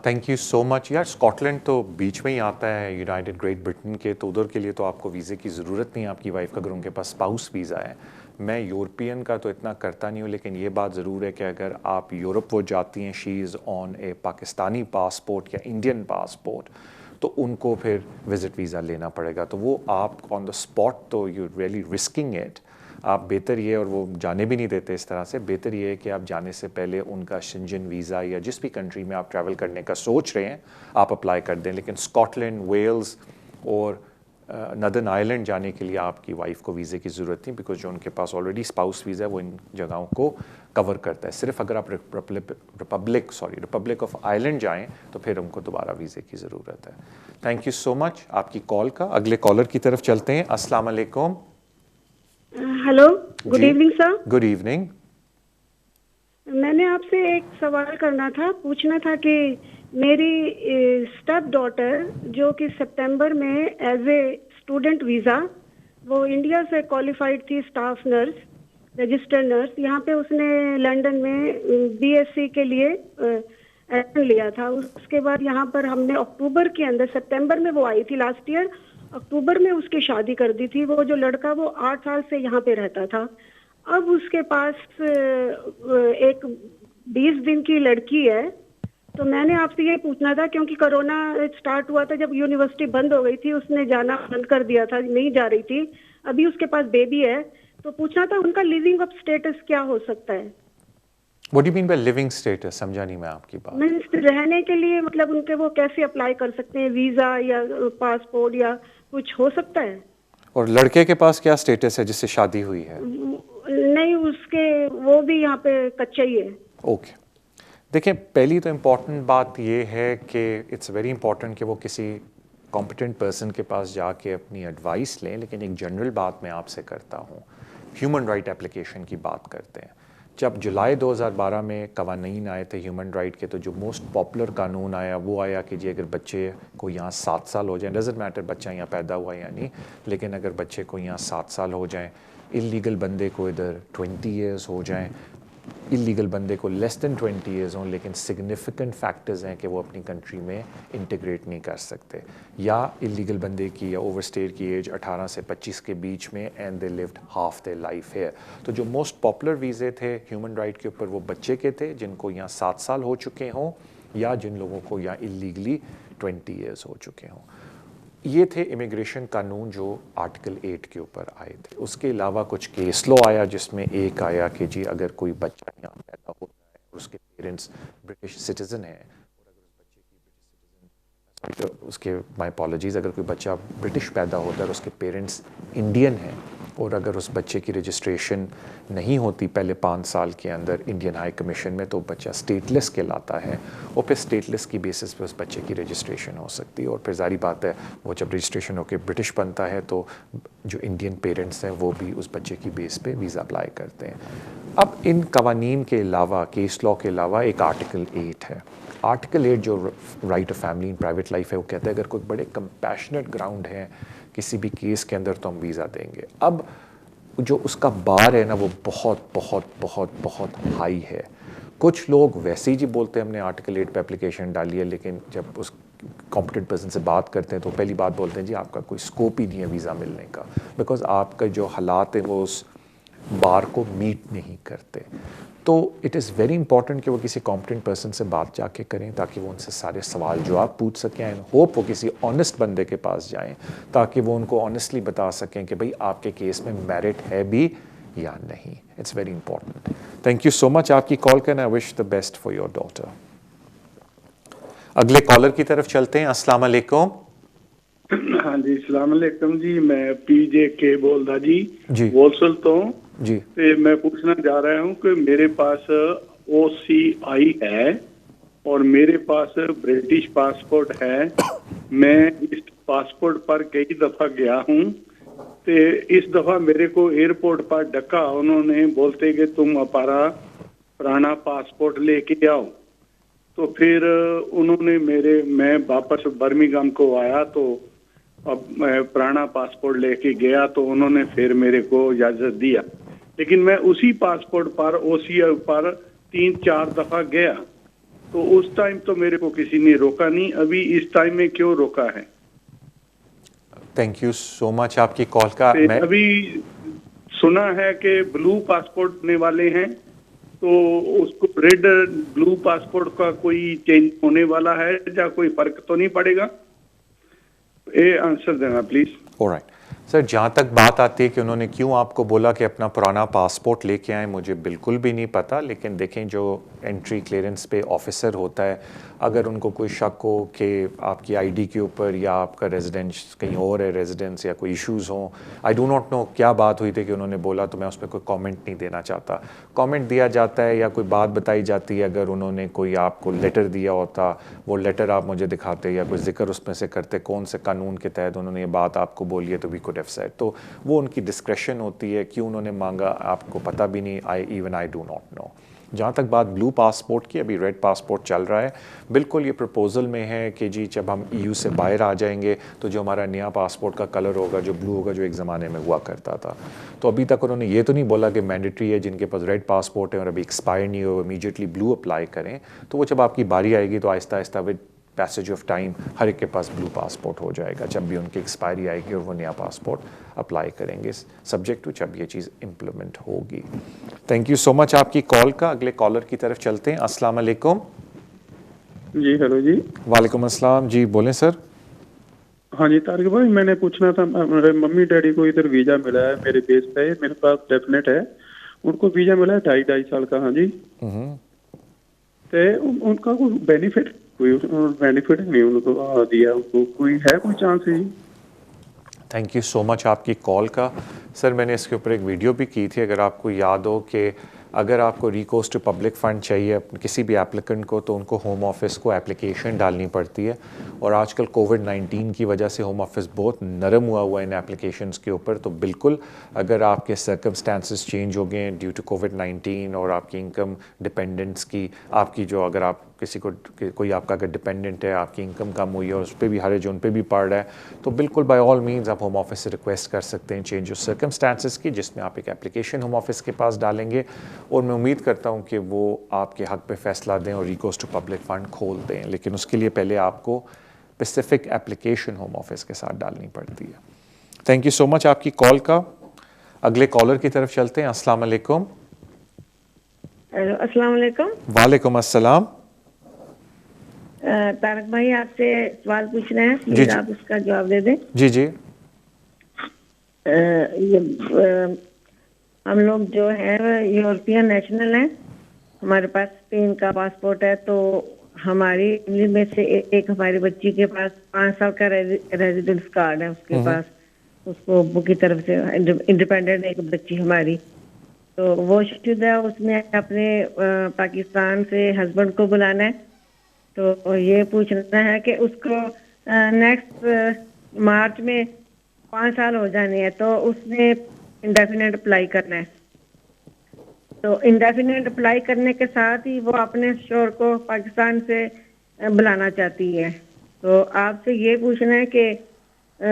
थैंक यू सो मच यार। स्कॉटलैंड तो बीच में ही आता है यूनाइटेड ग्रेट ब्रिटेन के, तो उधर के लिए तो आपको वीज़े की ज़रूरत नहीं है आपकी वाइफ का, अगर उनके पास स्पाउस वीज़ा है। मैं यूरोपियन का तो इतना करता नहीं हूँ, लेकिन ये बात ज़रूर है कि अगर आप यूरोप वो जाती हैं, she is on A Pakistani passport या इंडियन पासपोर्ट, तो उनको फिर विज़िट वीज़ा लेना पड़ेगा, तो वो आप ऑन द स्पॉट तो यू रियली रिस्किंग इट। आप बेहतर ये, और वो जाने भी नहीं देते इस तरह से, बेहतर ये है कि आप जाने से पहले उनका शेंजन वीज़ा या जिस भी कंट्री में आप ट्रैवल करने का सोच रहे हैं आप अप्लाई कर दें। लेकिन स्कॉटलैंड, वेल्स और नदर्न आयरलैंड जाने के लिए आपकी वाइफ को वीज़े की ज़रूरत नहीं, बिकॉज जो उनके पास ऑलरेडी स्पाउस वीज़ा है वो इन जगहों को कवर करता है। सिर्फ अगर आप रिपब्लिक ऑफ आयरलैंड जाएँ तो फिर उनको दोबारा वीज़े की ज़रूरत है। थैंक यू सो मच आपकी कॉल का। अगले कॉलर की तरफ चलते हैं। अस्सलाम वालेकुम। Hello, good evening sir. Good evening. मैंने आपसे एक सवाल करना था, पूछना था कि मेरी स्टेप डॉटर जो कि सितंबर में एज ए स्टूडेंट वीज़ा, वो इंडिया से क्वालिफाइड थी, स्टाफ नर्स, रजिस्टर्ड नर्स, यहाँ पे उसने लंदन में BSc के लिए एडमिशन लिया था। उसके बाद यहाँ पर हमने अक्टूबर के अंदर, सितंबर में वो आई थी लास्ट ईयर, अक्टूबर में उसकी शादी कर दी थी। वो जो लड़का वो 8 साल से यहाँ पे रहता था। अब उसके पास एक 20 दिन की लड़की है। तो मैंने आपसे ये पूछना था, क्योंकि कोरोना स्टार्ट हुआ था जब यूनिवर्सिटी बंद हो गई थी, उसने जाना बंद कर दिया था, नहीं जा रही थी। अभी उसके पास बेबी है, तो पूछना था उनका लिविंग अप स्टेटस क्या हो सकता है। What do you mean by living status? समझा नहीं मैं आपकी बात। मीन्स रहने के लिए, मतलब उनके वो कैसे अप्लाई कर सकते हैं, वीजा या पासपोर्ट या कुछ हो सकता है। और लड़के के पास क्या स्टेटस है जिससे शादी हुई है? नहीं, उसके वो भी यहाँ पे कच्चा ही है। ओके, देखिए पहली तो इम्पॉर्टेंट बात ये है कि इट्स वेरी इंपॉर्टेंट कि वो किसी कॉम्पिटेंट पर्सन के पास जाके अपनी एडवाइस लें। लेकिन एक जनरल बात मैं आपसे करता हूँ, ह्यूमन राइट एप्लीकेशन की बात करते हैं। जब जुलाई 2012 में कवानीन आए थे ह्यूमन राइट के, तो जो मोस्ट पॉपुलर कानून आया वो आया कि जी अगर बच्चे को यहाँ 7 साल हो जाए, डजंट मैटर बच्चा यहाँ पैदा हुआ या नहीं, लेकिन अगर बच्चे को यहाँ 7 साल हो जाएं, इलीगल बंदे को इधर 20 ईयर्स हो जाएं, इलीगल बंदे को लेस देन 20 ईयर्स हों, लेकिन सिग्निफिकेंट फैक्टर्स हैं कि वो अपनी कंट्री में इंटीग्रेट नहीं कर सकते, या इलीगल बंदे की या ओवरस्टेयर की एज 18 से 25 के बीच में and they lived half their life है। तो जो मोस्ट पॉपुलर वीज़े थे ह्यूमन राइट के ऊपर वो बच्चे के थे जिनको यहाँ 7 साल हो चुके हों, या जिन लोगों को यहाँ इलीगली 20 ईयर्स हो चुके हों। ये थे इमिग्रेशन कानून जो आर्टिकल 8 के ऊपर आए थे। उसके अलावा कुछ केस लॉ आया जिसमें एक आया कि जी अगर कोई बच्चा यहाँ पैदा होता है और उसके पेरेंट्स ब्रिटिश सिटीज़न हैं, और अगर उस बच्चे की ब्रिटिश सिटीज़न उसके माय अपॉलॉजीज़, अगर कोई बच्चा ब्रिटिश पैदा होता है और उसके पेरेंट्स इंडियन हैं, और अगर उस बच्चे की रजिस्ट्रेशन नहीं होती पहले 5 साल के अंदर इंडियन हाई कमीशन में, तो बच्चा स्टेटलेस कहलाता है, और फिर स्टेटलेस की बेसिस पे उस बच्चे की रजिस्ट्रेशन हो सकती है। और फिर जारी बात है वो जब रजिस्ट्रेशन होकर ब्रिटिश बनता है तो जो इंडियन पेरेंट्स हैं वो भी उस बच्चे की बेस पे वीज़ा अप्लाई करते हैं। अब इन कवानीन के अलावा, केस लॉ के अलावा, एक आर्टिकल 8 है। आर्टिकल 8 जो right of family in private life है, वो कहता है अगर कोई बड़े कंपैशनेट ग्राउंड है किसी भी केस के अंदर तो हम वीज़ा देंगे। अब जो उसका बार है ना वो बहुत बहुत बहुत बहुत हाई है। कुछ लोग वैसे ही जी बोलते हैं हमने आर्टिकल 8 पे एप्लीकेशन डाली है, लेकिन जब उस कॉम्पिटेंट पर्सन से बात करते हैं तो पहली बात बोलते हैं जी आपका कोई स्कोप ही नहीं है वीज़ा मिलने का, बिकॉज आपका जो हालात है वो उस बार को मीट नहीं करते। तो इट इज़ वेरी इंपॉर्टेंट कि वो किसी कॉम्पिटेंट पर्सन से बात जाके करें ताकि वो उनसे सारे सवाल जवाब पूछ सकें, एंड होप वो किसी ऑनेस्ट बंदे के पास जाएं ताकि वो उनको ऑनेस्टली बता सकें कि भाई आपके केस में मेरिट है भी या नहीं। It's very important. Thank you so much आपकी कॉल करना। I wish the best for your daughter. अगले कॉलर की तरफ चलते हैं। अस्सलाम वालेकुम। हाँ जी, अस्सलाम वालेकुम जी। मैं पीजे के बोलदा जी वोलसल तो जी। मैं पूछना चाह रहा हूँ कि मेरे पास OCI है और मेरे पास ब्रिटिश पासपोर्ट है। मैं इस पासपोर्ट पर कई दफा गया हूँ, तो इस दफा मेरे को एयरपोर्ट पर डका उन्होंने, बोलते कि तुम हमारा पुराना पासपोर्ट लेके आओ। तो फिर उन्होंने मैं वापस बर्मिंघम को आया, तो अब मैं पुराना पासपोर्ट लेके गया तो उन्होंने फिर मेरे को इजाजत दिया, लेकिन मैं उसी पासपोर्ट पर OCI पर 3-4 दफा गया, तो उस टाइम तो मेरे को किसी ने रोका नहीं। अभी इस टाइम में क्यों रोका है? थैंक यू सो मच आपकी कॉल का। मैं अभी सुना है कि ब्लू पासपोर्ट लेने वाले हैं, तो उसको रेड ब्लू पासपोर्ट का कोई चेंज होने वाला है या कोई फर्क तो नहीं पड़ेगा? ये आंसर देना प्लीज। ऑलराइट सर, जहाँ तक बात आती है कि उन्होंने क्यों आपको बोला कि अपना पुराना पासपोर्ट लेके आए, मुझे बिल्कुल भी नहीं पता। लेकिन देखें जो एंट्री क्लियरेंस पे ऑफिसर होता है, अगर उनको कोई शक हो कि आपकी आईडी के ऊपर या आपका रेजिडेंस कहीं और है, रेजिडेंस या कोई इश्यूज़ हों, आई डू नॉट नो क्या बात हुई थी कि उन्होंने बोला, तो मैं उस पर कोई कमेंट नहीं देना चाहता। कमेंट दिया जाता है या कोई बात बताई जाती है, अगर उन्होंने कोई आपको लेटर दिया होता, वो लेटर आप मुझे दिखाते या कोई जिक्र उसमें से करते कौन से कानून के तहत उन्होंने ये बात आपको बोली है, तो वी कुड हैव सेड। तो वो उनकी डिस्क्रेशन होती है, क्यों उन्होंने मांगा आपको पता भी नहीं। आई डू नॉट नो। जहाँ तक बात ब्लू पासपोर्ट की, अभी रेड पासपोर्ट चल रहा है। बिल्कुल ये प्रपोजल में है कि जी जब हम EU से बाहर आ जाएंगे तो जो हमारा नया पासपोर्ट का कलर होगा जो ब्लू होगा, जो एक ज़माने में हुआ करता था। तो अभी तक उन्होंने ये तो नहीं बोला कि मैंडेटरी है जिनके पास रेड पासपोर्ट है और अभी एक्सपायर नहीं हो इमीडिएटली ब्लू अप्लाई करें। तो वो जब आपकी बारी आएगी तो Aahista Aahista with passage of time हर एक के पास ब्लू पासपोर्ट हो जाएगा जब भी उनकी एक्सपायरी आएगी और वो नया पासपोर्ट अप्लाई करेंगे, सब्जेक्ट टू जब ये चीज़ इम्प्लीमेंट होगी। थैंक यू सो मच आपकी कॉल का। अगले कॉलर की तरफ चलते हैं। अस्सलाम वालेकुम। जी हेलो जी। वालेकुम अस्सलाम जी, बोलें सर। हाँ जी तारिक भाई, मैंने पूछना था, मेरे मम्मी डैडी को इधर वीजा मिला है मेरे बेस पे, मेरे पास डेफिनेट है, उनको वीजा मिला है 2.5 साल का। हाँ जी, तो उनका कोई बेनिफिट नहीं उनको दिया, उनको कोई है कोई चांस है? थैंक यू सो मच आपकी कॉल का। सर मैंने इसके ऊपर एक वीडियो भी की थी, अगर आपको याद हो कि अगर आपको रिकोर्स टू पब्लिक फ़ंड चाहिए किसी भी एप्लीकेंट को तो उनको होम ऑफिस को एप्लीकेशन डालनी पड़ती है, और आजकल कोविड-19 की वजह से होम ऑफिस बहुत नरम हुआ इन एप्लीकेशंस के ऊपर। तो बिल्कुल अगर आपके सर्कमस्टांसेस चेंज हो गए ड्यू टू कोविड-19 और आपकी इनकम डिपेंडेंट्स की, आपकी जो अगर आप किसी को कोई आपका अगर डिपेंडेंट है, आपकी इनकम कम हुई है और उस पर भी हर्ज उन पर भी पड़ रहा है, तो बिल्कुल बाय ऑल मीन्स आप होम ऑफिस से रिक्वेस्ट कर सकते हैं चेंज ऑफ सर्कमस्टांसेस की, जिसमें आप एक एप्लीकेशन होम ऑफिस के पास डालेंगे और मैं उम्मीद करता हूं कि वो आपके हक पे फैसला दें और रिकोर्स टू पब्लिक फ़ंड खोल दें। लेकिन उसके लिए पहले आपको स्पेसिफिक एप्लीकेशन होम ऑफिस के साथ डालनी पड़ती है। थैंक यू सो मच आपकी कॉल का। अगले कॉलर की तरफ चलते हैं। अस्सलाम वालेकुम। अस्सलाम वालेकुम। वालेकुम अस्सलाम। तारक भाई आपसे सवाल पूछना है, प्लीज आप उसका जवाब दे दें। जी जी। हम लोग जो है यूरोपियन नेशनल हैं, हमारे पास स्पेन का पासपोर्ट है, तो हमारी फैमिली में से एक हमारी बच्ची के पास 5 साल का रेजिडेंस कार्ड है उसके पास, उसको वो की तरफ से इंडिपेंडेंट एक बच्ची हमारी, तो वो शुदा उसमें अपने पाकिस्तान से हस्बैंड को बुलाना है, तो ये पूछना है कि उसको नेक्स्ट मार्च में 5 साल हो जाने हैं, तो उसने इंडेफिनेट अप्लाई करना है, तो इंडेफिनेट अप्लाई करने के साथ ही वो अपने शोहर को पाकिस्तान से बुलाना चाहती है, तो आपसे ये पूछना है कि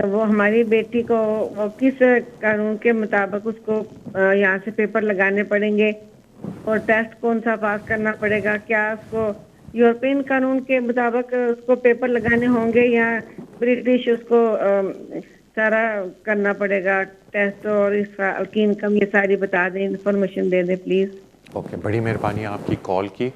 वो हमारी बेटी को वो किस कानून के मुताबिक उसको यहाँ से पेपर लगाने पड़ेंगे और टेस्ट कौन सा पास करना पड़ेगा, क्या उसको यूरोपियन कानून के मुताबिक उसको पेपर लगाने होंगे या ब्रिटिश उसको सारा करना पड़ेगा टेस्ट, और इसका की इनकम ये सारी बता दें, इन्फॉर्मेशन दे दें प्लीज़। ओके, बड़ी मेहरबानी आपकी कॉल की।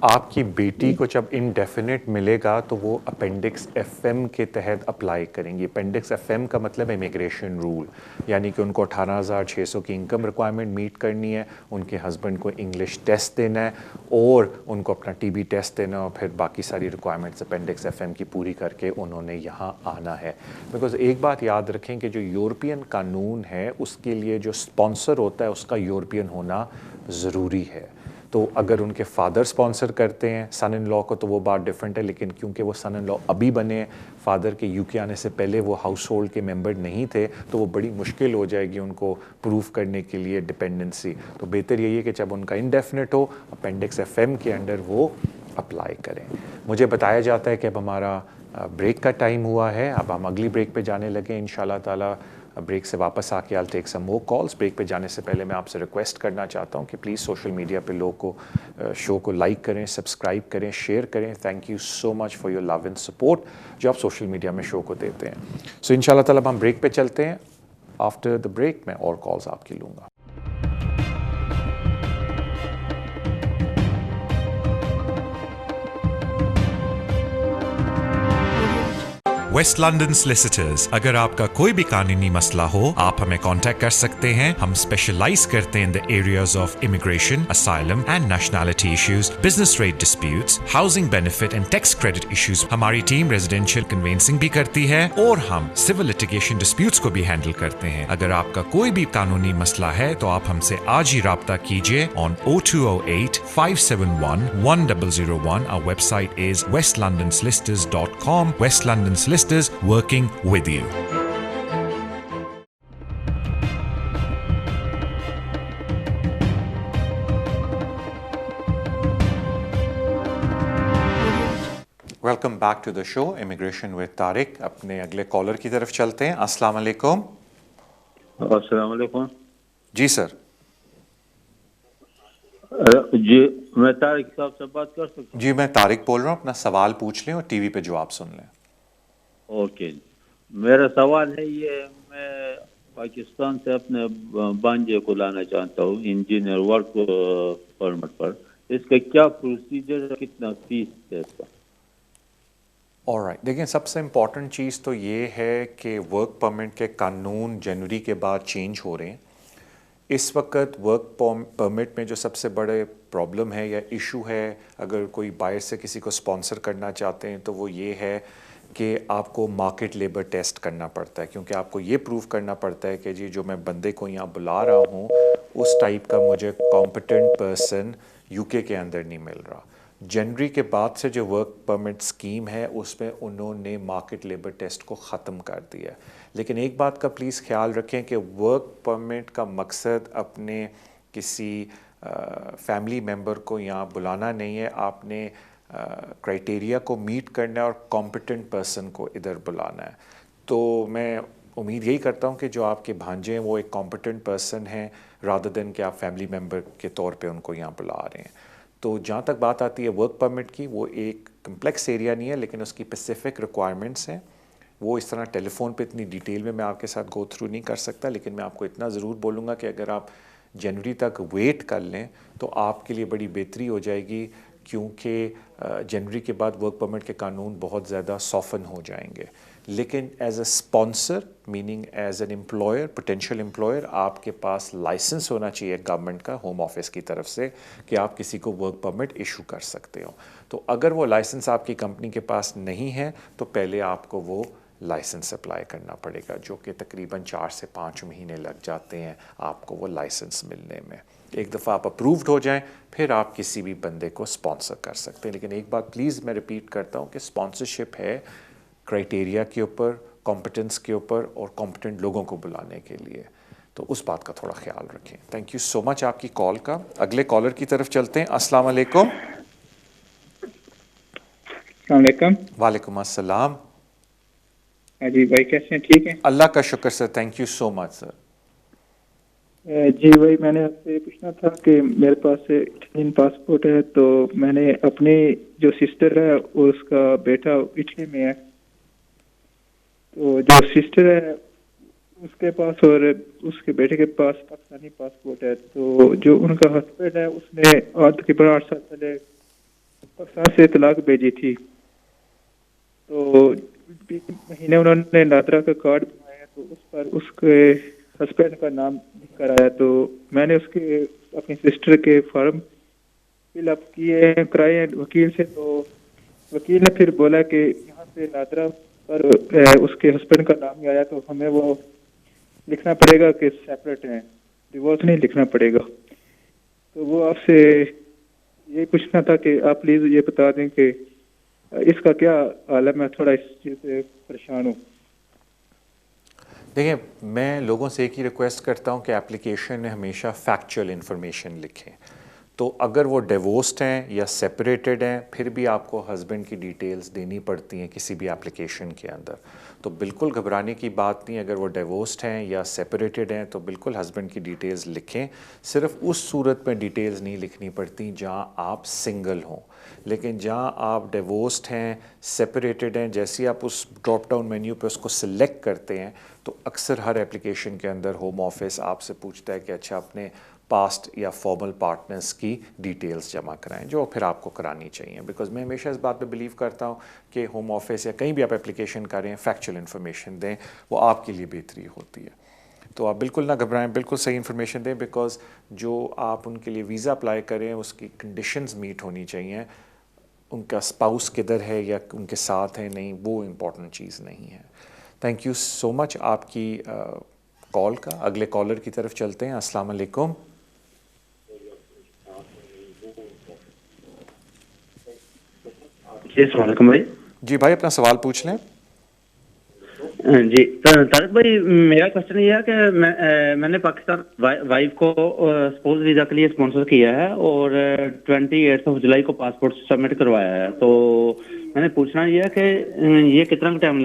आपकी बेटी को जब इंडेफिनेट मिलेगा तो वो अपेंडिक्स FM के तहत अप्लाई करेंगी। अपेंडिक्स FM का मतलब इमिग्रेशन रूल, यानी कि उनको 18,600 की इनकम रिक्वायरमेंट मीट करनी है, उनके हस्बैंड को इंग्लिश टेस्ट देना है और उनको अपना TB टेस्ट देना है, और फिर बाकी सारी रिक्वायरमेंट्स अपेंडिक्स FM की पूरी करके उन्होंने यहाँ आना है। बिकॉज एक बात याद रखें कि जो यूरोपियन कानून है उसके लिए जो स्पॉन्सर होता है उसका यूरोपियन होना ज़रूरी है। तो अगर उनके फादर स्पॉन्सर करते हैं सन इन लॉ को तो वो बात डिफरेंट है, लेकिन क्योंकि वो सन इन लॉ अभी बने हैं, फादर के UK आने से पहले वो हाउस होल्ड के मेंबर नहीं थे, तो वो बड़ी मुश्किल हो जाएगी उनको प्रूफ करने के लिए डिपेंडेंसी। तो बेहतर यही है कि जब उनका इंडेफिनेट हो अपेंडिक्स FM के अंडर वो अप्लाई करें। मुझे बताया जाता है कि अब हमारा ब्रेक का टाइम हुआ है, अब हम अगली ब्रेक पे जाने लगे इंशाल्लाह ताला। ब्रेक से वापस आके I'll take some more calls। Break पे जाने से पहले मैं आपसे रिक्वेस्ट करना चाहता हूँ कि प्लीज़ सोशल मीडिया पे लोगों को शो को लाइक करें, सब्सक्राइब करें, शेयर करें। Thank you so much for your love and support जो आप सोशल मीडिया में शो को देते हैं। सो इंशाल्लाह ताला हम ब्रेक पे चलते हैं। आफ्टर द ब्रेक मैं और कॉल्स आपकी लूँगा। वेस्ट लंदन सोलिसिटर्स, अगर आपका कोई भी कानूनी मसला हो आप हमें कांटेक्ट कर सकते हैं। हम स्पेशलाइज करते हैं in the areas of immigration, asylum and nationality issues, business rate disputes, housing benefit and tax credit issues. हमारी टीम रेजिडेंशियल कन्वेंसिंग भी करती है और हम सिविल लिटिगेशन डिस्प्यूट्स को भी हैंडल करते हैं। अगर आपका कोई भी कानूनी मसला है तो आप हमसे आज ही राब्ता कीजिए on 0208 571 1001। Our website is westlondonsolicitors.com. West London Solicitors, working with you. Welcome back to the show immigration with Tariq. अपने अगले कॉलर की तरफ चलते हैं। अस्सलाम वालेकुम। अस्सलाम वालेकुम। जी सर। जी मैं तारिक साहब से बात कर सकता जी मैं तारिक बोल रहा हूँ, अपना सवाल पूछ लें और टीवी पे जवाब सुन लें। हूँ? ओके, मेरा सवाल है ये, मैं पाकिस्तान से अपने भांजे को लाना चाहता हूँ इंजीनियर वर्क परमिट पर। इसका क्या प्रोसीजर, कितना फीस है इसका? ऑलराइट, देखिए सबसे इम्पॉर्टेंट चीज़ तो ये है कि वर्क परमिट के कानून जनवरी के बाद चेंज हो रहे हैं। इस वक्त वर्क परमिट में जो सबसे बड़े प्रॉब्लम है या इशू है, अगर कोई बाहर से किसी को स्पॉन्सर करना चाहते हैं तो वो ये है कि आपको मार्केट लेबर टेस्ट करना पड़ता है, क्योंकि आपको ये प्रूव करना पड़ता है कि जी जो मैं बंदे को यहाँ बुला रहा हूँ उस टाइप का मुझे कॉम्पिटेंट पर्सन यूके के अंदर नहीं मिल रहा। जनवरी के बाद से जो वर्क परमिट स्कीम है उसमें उन्होंने मार्केट लेबर टेस्ट को ख़त्म कर दिया। लेकिन एक बात का प्लीज़ ख्याल रखें कि वर्क परमिट का मकसद अपने किसी फैमिली मेम्बर को यहाँ बुलाना नहीं है, आपने क्राइटेरिया को मीट करना है और कॉम्पिटेंट पर्सन को इधर बुलाना है। तो मैं उम्मीद यही करता हूँ कि जो आपके भांजे हैं वो एक कॉम्पिटेंट पर्सन हैं रादर देन कि आप फैमिली मेम्बर के तौर पे उनको यहाँ बुला रहे हैं। तो जहाँ तक बात आती है वर्क परमिट की, वो एक कम्प्लेक्स एरिया नहीं है लेकिन उसकी स्पेसिफिक रिक्वायरमेंट्स हैं। वो इस तरह टेलीफोन पे इतनी डिटेल में मैं आपके साथ गो थ्रू नहीं कर सकता, लेकिन मैं आपको इतना ज़रूर बोलूँगा कि अगर आप जनवरी तक वेट कर लें तो आपके लिए बड़ी बेहतरी हो जाएगी, क्योंकि जनवरी के बाद वर्क परमिट के कानून बहुत ज़्यादा सॉफन हो जाएंगे। लेकिन as a sponsor meaning as an employer, potential employer, आपके पास लाइसेंस होना चाहिए गवर्नमेंट का, होम ऑफिस की तरफ से, कि आप किसी को वर्क परमिट इशू कर सकते हो। तो अगर वो लाइसेंस आपकी कंपनी के पास नहीं है तो पहले आपको वो लाइसेंस अप्लाई करना पड़ेगा, जो कि तकरीबन 4 से 5 महीने लग जाते हैं आपको वो लाइसेंस मिलने में। एक दफ़ा आप अप्रूव्ड हो जाएं फिर आप किसी भी बंदे को स्पॉन्सर कर सकते हैं। लेकिन एक बात प्लीज़ मैं रिपीट करता हूँ कि स्पॉन्सरशिप है क्राइटेरिया के ऊपर, कॉम्पिटेंस के ऊपर और कॉम्पिटेंट लोगों को बुलाने के लिए। तो उस बात का थोड़ा ख्याल रखें। थैंक यू सो मच आपकी कॉल का। अगले कॉलर की तरफ चलते हैं। अस्सलाम वालेकुम। वालेकुम अस्सलाम। जी भाई कैसे हैं? ठीक है, अल्लाह का शुक्र sir, thank you so much sir. जी भाई मैंने आपसे पूछना था कि मेरे पास इटालियन पासपोर्ट है, तो मैंने अपनी जो सिस्टर है उसका बेटा इटली में है, तो जो सिस्टर है उसके पास और उसके बेटे के पास पाकिस्तानी पासपोर्ट है। तो जो उनका हस्बैंड है उसने आज तकरीबन 8 साल पहले पाकिस्तान से तलाक भेजी थी, तो महीने उन्होंने नादरा का कार्ड बनाया तो उस पर उसके हस्बैंड का नाम लिख कर आया। तो मैंने उसके अपनी सिस्टर के फॉर्म फिलअप किए कराए वकील से, तो वकील ने फिर बोला कि यहाँ से नादरा पर उसके हस्बैंड का नाम ही आया तो हमें वो लिखना पड़ेगा कि सेपरेट हैं, डिवोर्स नहीं लिखना पड़ेगा। तो वो आपसे ये पूछना था कि आप प्लीज़ ये बता दें कि इसका क्या हाल है, मैं थोड़ा इस चीज़ से परेशान हूँ। देखिए, मैं लोगों से एक ही रिक्वेस्ट करता हूँ कि एप्लीकेशन में हमेशा फैक्चुअल इन्फॉर्मेशन लिखें। तो अगर वो डिवोर्स्ड हैं या सेपरेटेड हैं फिर भी आपको हस्बैंड की डिटेल्स देनी पड़ती हैं किसी भी एप्लीकेशन के अंदर। तो बिल्कुल घबराने की बात नहीं, अगर वो डिवोर्स्ड हैं या सेपरेटेड हैं तो बिल्कुल हस्बैंड की डिटेल्स लिखें। सिर्फ उस सूरत में डिटेल्स नहीं लिखनी पड़ती जहाँ आप सिंगल हों, लेकिन जहाँ आप डिवोर्स्ड हैं, सेपरेटेड हैं, जैसे आप उस ड्रॉप डाउन मेन्यू पे उसको सिलेक्ट करते हैं तो अक्सर हर एप्लीकेशन के अंदर होम ऑफिस आपसे पूछता है कि अच्छा अपने पास्ट या फॉर्मल पार्टनर्स की डिटेल्स जमा कराएं, जो फिर आपको करानी चाहिए। बिकॉज मैं हमेशा इस बात पे बिलीव करता हूँ कि होम ऑफिस या कहीं भी आप एप्लीकेशन करें फैक्चुअल इन्फॉर्मेशन दें, वो आपके लिए बेहतरी होती है। तो आप बिल्कुल ना घबराएं, बिल्कुल सही इन्फॉर्मेशन दें, बिकॉज जो आप उनके लिए वीज़ा अप्लाई करें उसकी कंडीशंस मीट होनी चाहिए। उनका स्पाउस किधर है या उनके साथ है नहीं, वो इम्पॉर्टेंट चीज़ नहीं है। थैंक यू सो मच आपकी कॉल का। अगले कॉलर की तरफ चलते हैं। अस्सलाम वालेकुम। जी अस्सलाम वालेकुम भाई। जी भाई अपना सवाल पूछ लें। जी तारिक भाई, मेरा क्वेश्चन ये है कि मैंने पाकिस्तान वाइफ को स्पोर्ट्स वीज़ा के लिए स्पॉन्सर किया है और 28 जुलाई को पासपोर्ट सबमिट करवाया है। तो मैंने पूछना ये है कि ये कितना टाइम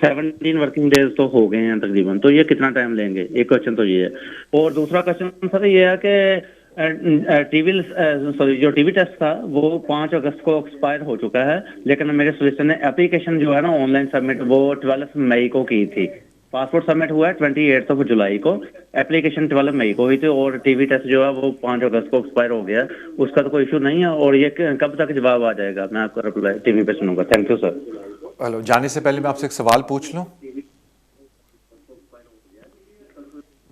17 वर्किंग डेज तो हो गए हैं तकरीबन, तो ये कितना टाइम लेंगे? एक क्वेश्चन तो ये है। और दूसरा क्वेश्चन सर ये है कि जो टीवी टेस्ट था वो 5 अगस्त को एक्सपायर हो चुका है, लेकिन मेरे सोलिसिटर ने एप्लीकेशन जो है ना ऑनलाइन सबमिट वो 12 मई को की थी। पासपोर्ट सबमिट हुआ है 28 जुलाई को, एप्लीकेशन 12 मई को हुई थी और टीवी टेस्ट जो है वो 5 अगस्त को एक्सपायर हो गया। उसका तो कोई इशू नहीं है और ये कब तक जवाब आ जाएगा? मैं आपका रिप्लाई टीवी पे सुनूंगा। Thank you sir. हेलो, जाने से पहले मैं आपसे एक सवाल पूछ लूं?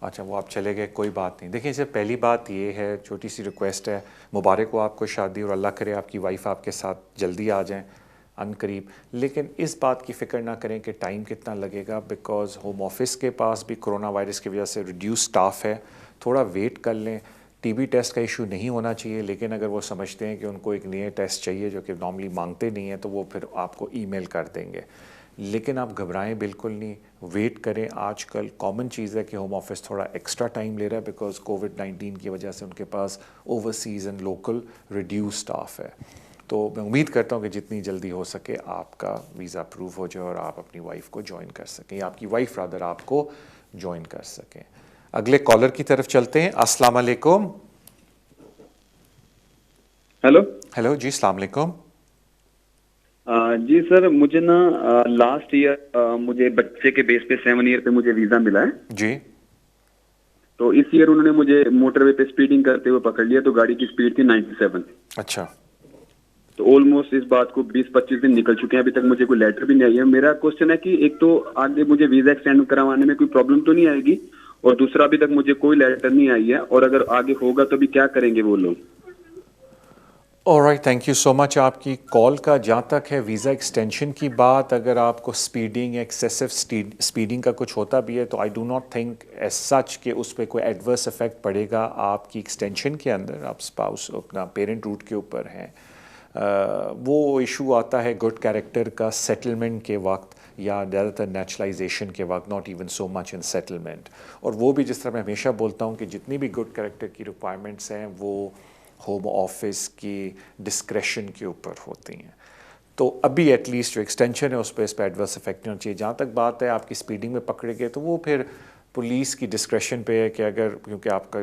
अच्छा, वो आप चले गए, कोई बात नहीं। देखिए, इससे पहली बात ये है, छोटी सी रिक्वेस्ट है, मुबारक हो आपको शादी और अल्लाह करे आपकी वाइफ आपके साथ जल्दी आ जाएं अनकरीब। लेकिन इस बात की फ़िक्र ना करें कि टाइम कितना लगेगा, बिकॉज़ होम ऑफिस के पास भी कोरोना वायरस की वजह से रिड्यूस स्टाफ है। थोड़ा वेट कर लें। टीबी टेस्ट का इशू नहीं होना चाहिए, लेकिन अगर वो समझते हैं कि उनको एक नए टेस्ट चाहिए जो कि नॉर्मली मांगते नहीं हैं, तो वो फिर आपको ईमेल कर देंगे। लेकिन आप घबराएं बिल्कुल नहीं, वेट करें। आजकल कॉमन चीज़ है कि होम ऑफिस थोड़ा एक्स्ट्रा टाइम ले रहा है बिकॉज कोविड-19 की वजह से उनके पास overseas and local reduce staff है। तो मैं उम्मीद करता हूँ कि जितनी जल्दी हो सके आपका वीज़ा अप्रूव हो जाए और आप अपनी वाइफ को ज्वाइन कर सकें, या आपकी वाइफ रादर आपको ज्वाइन कर सकें। अगले कॉलर की तरफ चलते हैं। अस्सलाम वालेकुम। हेलो हेलो जी, अस्सलाम वालेकुम। जी सर, मुझे ना लास्ट ईयर मुझे बच्चे के बेस पे 7 ईयर पे मुझे वीजा मिला है जी। तो इस ईयर उन्होंने मुझे मोटरवे पे स्पीडिंग करते हुए पकड़ लिया, तो गाड़ी की स्पीड थी 97। अच्छा। तो ऑलमोस्ट इस बात को 20-25 दिन निकल चुके हैं, अभी तक मुझे कोई लेटर भी नहीं आई है। मेरा क्वेश्चन है कि एक तो आगे मुझे वीजा एक्सटेंड करवाने में कोई प्रॉब्लम तो नहीं आएगी, और दूसरा अभी तक मुझे कोई लेटर नहीं आई है, और अगर आगे होगा तो भी क्या करेंगे वो लोग? Alright, thank you so much आपकी कॉल का। जहाँ तक है वीज़ा एक्सटेंशन की बात, अगर आपको स्पीडिंग, एक्सेसिव स्पीडिंग का कुछ होता भी है तो I do not think as such कि उस पर कोई एडवर्स इफेक्ट पड़ेगा आपकी एक्सटेंशन के अंदर। आप स्पाउस अपना पेरेंट रूट के ऊपर हैं। वो इशू आता है गुड कैरेक्टर का सेटलमेंट के वक्त या ज़्यादातर नेचुरलाइजेशन के वक्त, not even so much in settlement. और वो भी जिस तरह मैं हमेशा बोलता हूँ कि जितनी भी गुड कैरेक्टर की रिक्वायरमेंट्स हैं वो होम ऑफिस की डिस्क्रेशन के ऊपर होती हैं। तो अभी एटलीस्ट जो एक्सटेंशन है उस पर इस पर एडवर्स इफेक्ट नहीं होना चाहिए। जहाँ तक बात है आपकी स्पीडिंग में पकड़े गए, तो वो फिर पुलिस की डिस्क्रेशन पे है कि अगर, क्योंकि आपका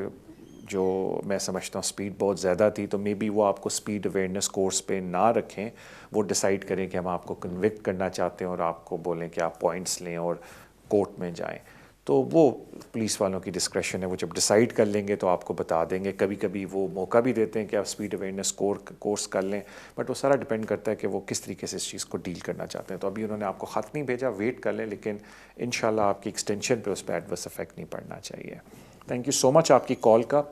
जो मैं समझता हूँ स्पीड बहुत ज़्यादा थी, तो मे बी वो आपको स्पीड अवेयरनेस कोर्स पे ना रखें, वो डिसाइड करें कि हम आपको कन्विक्ट करना चाहते हैं और आपको बोलें कि आप पॉइंट्स लें और कोर्ट में जाएं। तो वो पुलिस वालों की डिस्क्रेशन है, वो जब डिसाइड कर लेंगे तो आपको बता देंगे। कभी कभी वो मौका भी देते हैं कि आप स्पीड अवेयरनेस कोर्स कर लें, बट वो सारा डिपेंड करता है कि वो किस तरीके से इस चीज़ को डील करना चाहते हैं। तो अभी उन्होंने आपको ख़त नहीं भेजा, वेट कर लें, लेकिन इंशाल्लाह आपकी एक्सटेंशन पे उस पर एडवर्स इफेक्ट नहीं पड़ना चाहिए। थैंक यू सो मच आपकी कॉल का।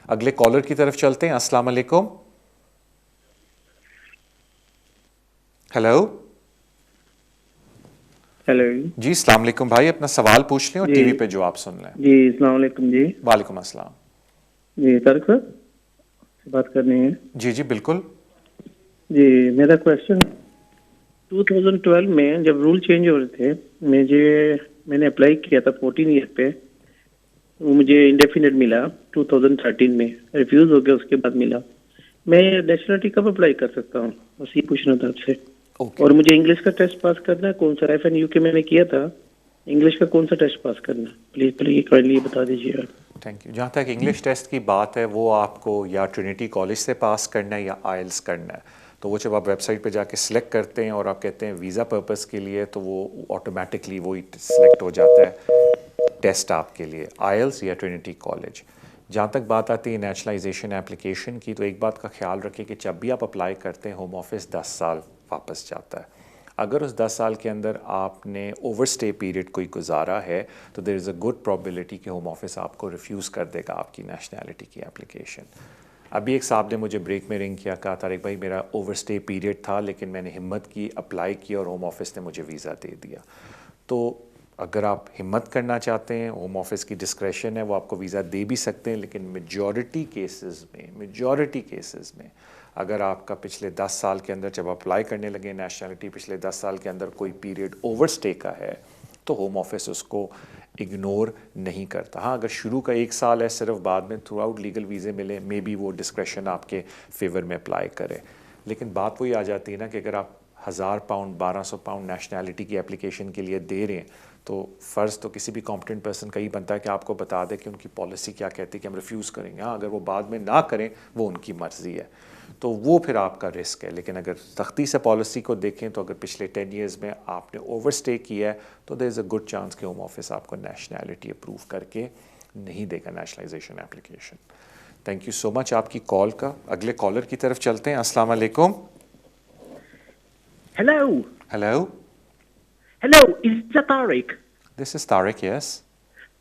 अगले कॉलर की तरफ चलते हैं। अस्सलाम वालेकुम। हेलो हेलो जी, अस्सलाम वालेकुम भाई, अपना सवाल पूछ लें और टीवी पे जो आप सुन लें। जी, अस्सलाम वालेकुम जी। वालेकुम अस्सलाम। जी तारिक सर से बात करनी है? जी जी बिल्कुल जी। मेरा क्वेश्चन 2012 में जब रूल चेंज हो रहे थे, मैंने अप्लाई किया था 14 ईयर पे, वो मुझे इंडेफिनेट मिला 2013 में, रिफ्यूज हो गया, उसके बाद मिला। मैं नेशनलिटी कब अप्लाई कर सकता हूँ, बस ये पूछना था आपसे। और मुझे इंग्लिश का टेस्ट पास करना है, कौन सा? FNU के मैंने किया था, इंग्लिश का कौन सा टेस्ट पास करना है? प्लीज काइंडली बता दीजिए। Thank you. जहाँ तक इंग्लिश टेस्ट की बात है, वो आपको या ट्रिनिटी कॉलेज से पास करना है या IELTS करना है। तो वो जब आप वेबसाइट पे जाके सिलेक्ट करते हैं और आप कहते हैं वीज़ा पर्पस के लिए, तो वो ऑटोमेटिकली वही सिलेक्ट हो जाता है टेस्ट आपके लिए, IELTS या ट्रिनिटी कॉलेज। जहाँ तक बात आती है नेशनलाइजेशन एप्लीकेशन की, तो एक बात का ख्याल रखें कि जब भी आप अप्लाई करते हैं, होम ऑफिस 10 साल वापस जाता है। अगर उस 10 साल के अंदर आपने ओवरस्टे पीरियड कोई गुजारा है, तो there is a good probability कि होम ऑफिस आपको रिफ्यूज़ कर देगा आपकी नेशनैलिटी की एप्लीकेशन। अभी एक साहब ने मुझे ब्रेक में रिंग किया, कहा तारिक भाई मेरा ओवरस्टे पीरियड था, लेकिन मैंने हिम्मत की, अप्लाई किया और होम ऑफिस ने मुझे वीज़ा दे दिया। तो अगर आप हिम्मत करना चाहते हैं, होम ऑफिस की डिस्क्रेशन है, वो आपको वीज़ा दे भी सकते हैं, लेकिन मेजॉरिटी केसेस में अगर आपका पिछले 10 साल के अंदर जब अप्लाई करने लगे नेशनलिटी, पिछले 10 साल के अंदर कोई पीरियड ओवरस्टे का है, तो होम ऑफिस उसको इग्नोर नहीं करता। हाँ, अगर शुरू का 1 साल है सिर्फ, बाद में थ्रू आउट लीगल वीज़े मिले, मे बी वो डिस्क्रेशन आपके फेवर में अप्लाई करे। लेकिन बात वही आ जाती है ना कि अगर आप 1000 पाउंड 1200 पाउंड नेशनैलिटी की एप्लीकेशन के लिए दे रहे हैं, तो फ़र्ज़ तो किसी भी कॉम्पिटेंट पर्सन का ही बनता है कि आपको बता दे कि उनकी पॉलिसी क्या कहती है कि हम रिफ्यूज़ करेंगे। हाँ, अगर वो बाद में ना करें वो उनकी मर्ज़ी है, तो वो फिर आपका रिस्क है। लेकिन अगर सख्ती से पॉलिसी को देखें तो अगर पिछले 10 ईयर्स में आपने ओवरस्टे किया है तो there is a good chance कि होम ऑफिस आपको नेशनैलिटी अप्रूव करके नहीं देगा nationalisation application. Thank you so much आपकी कॉल का। अगले कॉलर की तरफ चलते हैं। अस्सलाम वालेकुम। Hello. Hello. Hello, is that Tariq? This is Tariq, yes.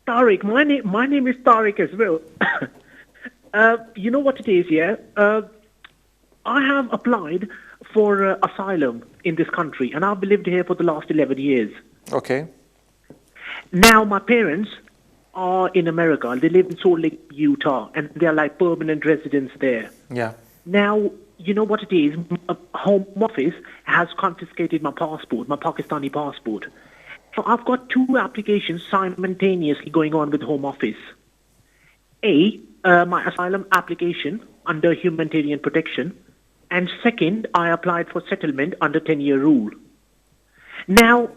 Tariq, my name is Tariq as well. You know what it is, yeah? I have applied for asylum in this country, and I've lived here for the last 11 years. Okay. Now my parents are in America. They live in Salt Lake, Utah, and they are like permanent residents there. Yeah. Now, you know what it is? Home Office has confiscated my passport, my Pakistani passport. So I've got 2 applications simultaneously going on with Home Office. My asylum application under humanitarian protection, and second, I applied for settlement under 10-year rule. Now,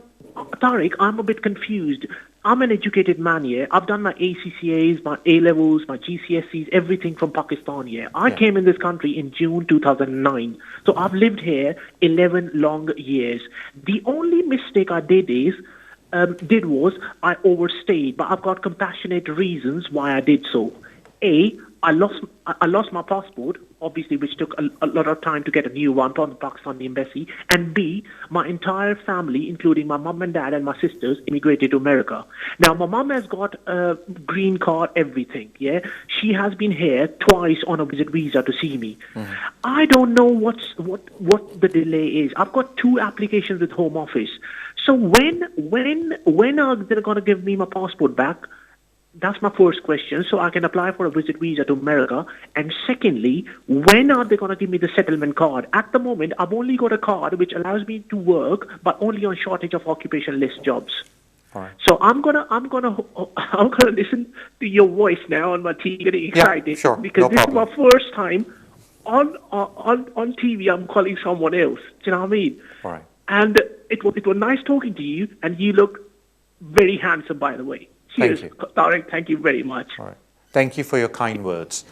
Tariq, I'm a bit confused. I'm an educated man here. I've done my ACCAs, my A-levels, my GCSEs, everything from Pakistan here. I came in this country in June 2009. So I've lived here 11 long years. The only mistake I did was I overstayed, but I've got compassionate reasons why I did so. I lost my passport, obviously, which took a lot of time to get a new one from the Pakistani embassy. And B, my entire family, including my mom and dad and my sisters, immigrated to America. Now, my mom has got a green card, everything, yeah? She has been here twice on a visit visa to see me. I don't know what the delay is. I've got 2 applications with Home Office. So when are they going to give me my passport back? That's my first question, so I can apply for a visit visa to America. And secondly, when are they going to give me the settlement card? At the moment, I've only got a card which allows me to work, but only on shortage of occupation list jobs. All right. So I'm gonna listen to your voice now on my TV, getting excited, sure, because no this problem. is my first time on TV. I'm calling someone else. Do you know what I mean? All right. And it was nice talking to you, and you look very handsome, by the way. Cheers, Thank you. Tariq, thank you very much. All right. Thank you for your kind words.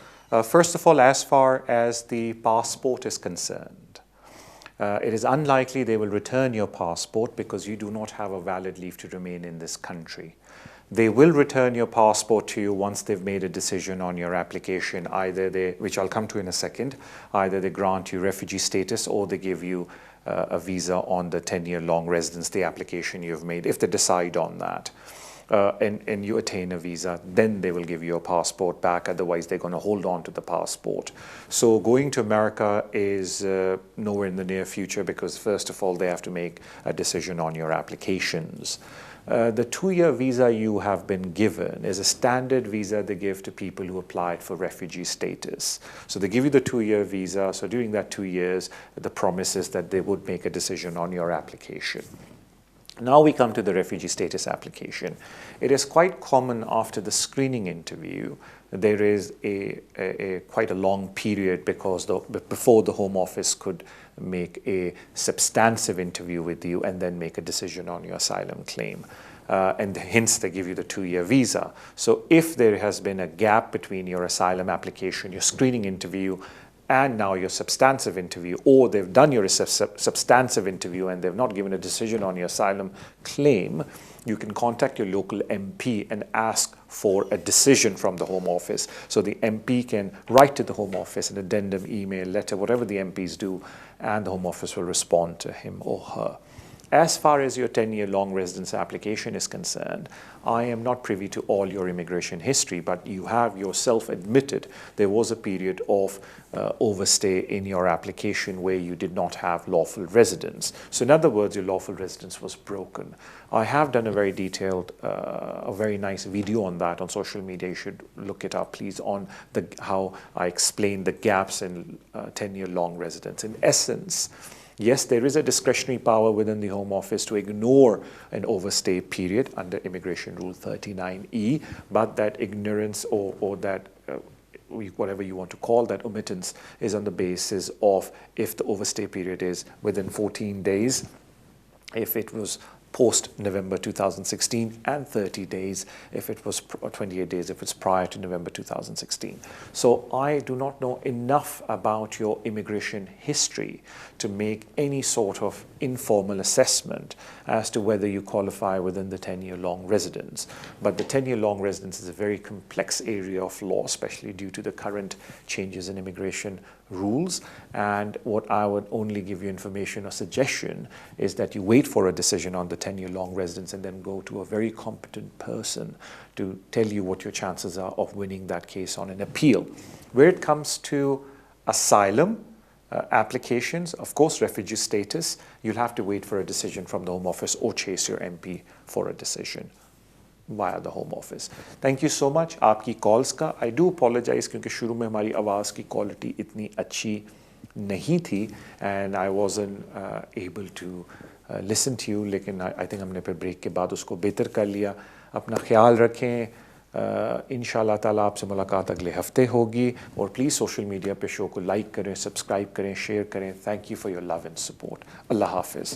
First of all, as far as the passport is concerned, it is unlikely they will return your passport because you do not have a valid leave to remain in this country. They will return your passport to you once they've made a decision on your application. Either which I'll come to in a second, either they grant you refugee status or they give you a visa on the 10-year long residence, the application you've made, if they decide on that. And you attain a visa, then they will give you a passport back. Otherwise, they're going to hold on to the passport. So going to America is nowhere in the near future because, first of all, they have to make a decision on your applications. The 2-year visa you have been given is a standard visa they give to people who applied for refugee status. So they give you the 2-year visa. So during that 2 years, the promise is that they would make a decision on your application. Now we come to the refugee status application. It is quite common after the screening interview, there is quite a long period because before the Home Office could make a substantive interview with you and then make a decision on your asylum claim. And hence they give you the 2-year visa. So if there has been a gap between your asylum application, your screening interview, and now your substantive interview, or they've done your substantive interview and they've not given a decision on your asylum claim, you can contact your local MP and ask for a decision from the Home Office. So the MP can write to the Home Office an addendum, email, letter, whatever the MPs do, and the Home Office will respond to him or her. As far as your 10-year long residence application is concerned, I am not privy to all your immigration history, but you have yourself admitted there was a period of overstay in your application where you did not have lawful residence. So in other words, your lawful residence was broken. I have done a very detailed, a very nice video on that on social media. You should look it up, please, on how I explain the gaps in 10-year long residence. In essence, yes, there is a discretionary power within the Home Office to ignore an overstay period under Immigration Rule 39E, but that ignorance or that whatever you want to call that omittance is on the basis of if the overstay period is within 14 days, if it was post-November 2016, and 30 days if it was 28 days if it's prior to November 2016. So I do not know enough about your immigration history to make any sort of informal assessment as to whether you qualify within the 10-year long residence. But the 10-year long residence is a very complex area of law, especially due to the current changes in immigration rules. And what I would only give you information or suggestion is that you wait for a decision on the 10-year long residence and then go to a very competent person to tell you what your chances are of winning that case on an appeal. Where it comes to asylum applications, of course, refugee status, you'll have to wait for a decision from the Home Office or chase your MP for a decision via the Home Office. Thank you so much. आपकी calls का I do apologize क्योंकि शुरू में हमारी आवाज़ की quality इतनी अच्छी नहीं थी and I wasn't able to listen to you, लेकिन I think हमने फिर break के बाद उसको बेहतर कर लिया. अपना ख्याल रखें. इंशाल्लाह ताला आपसे मुलाकात अगले हफ्ते होगी और प्लीज़ सोशल मीडिया पे शो को लाइक करें, सब्सक्राइब करें, शेयर करें. Thank you for your love and support. Allah हाफिज़.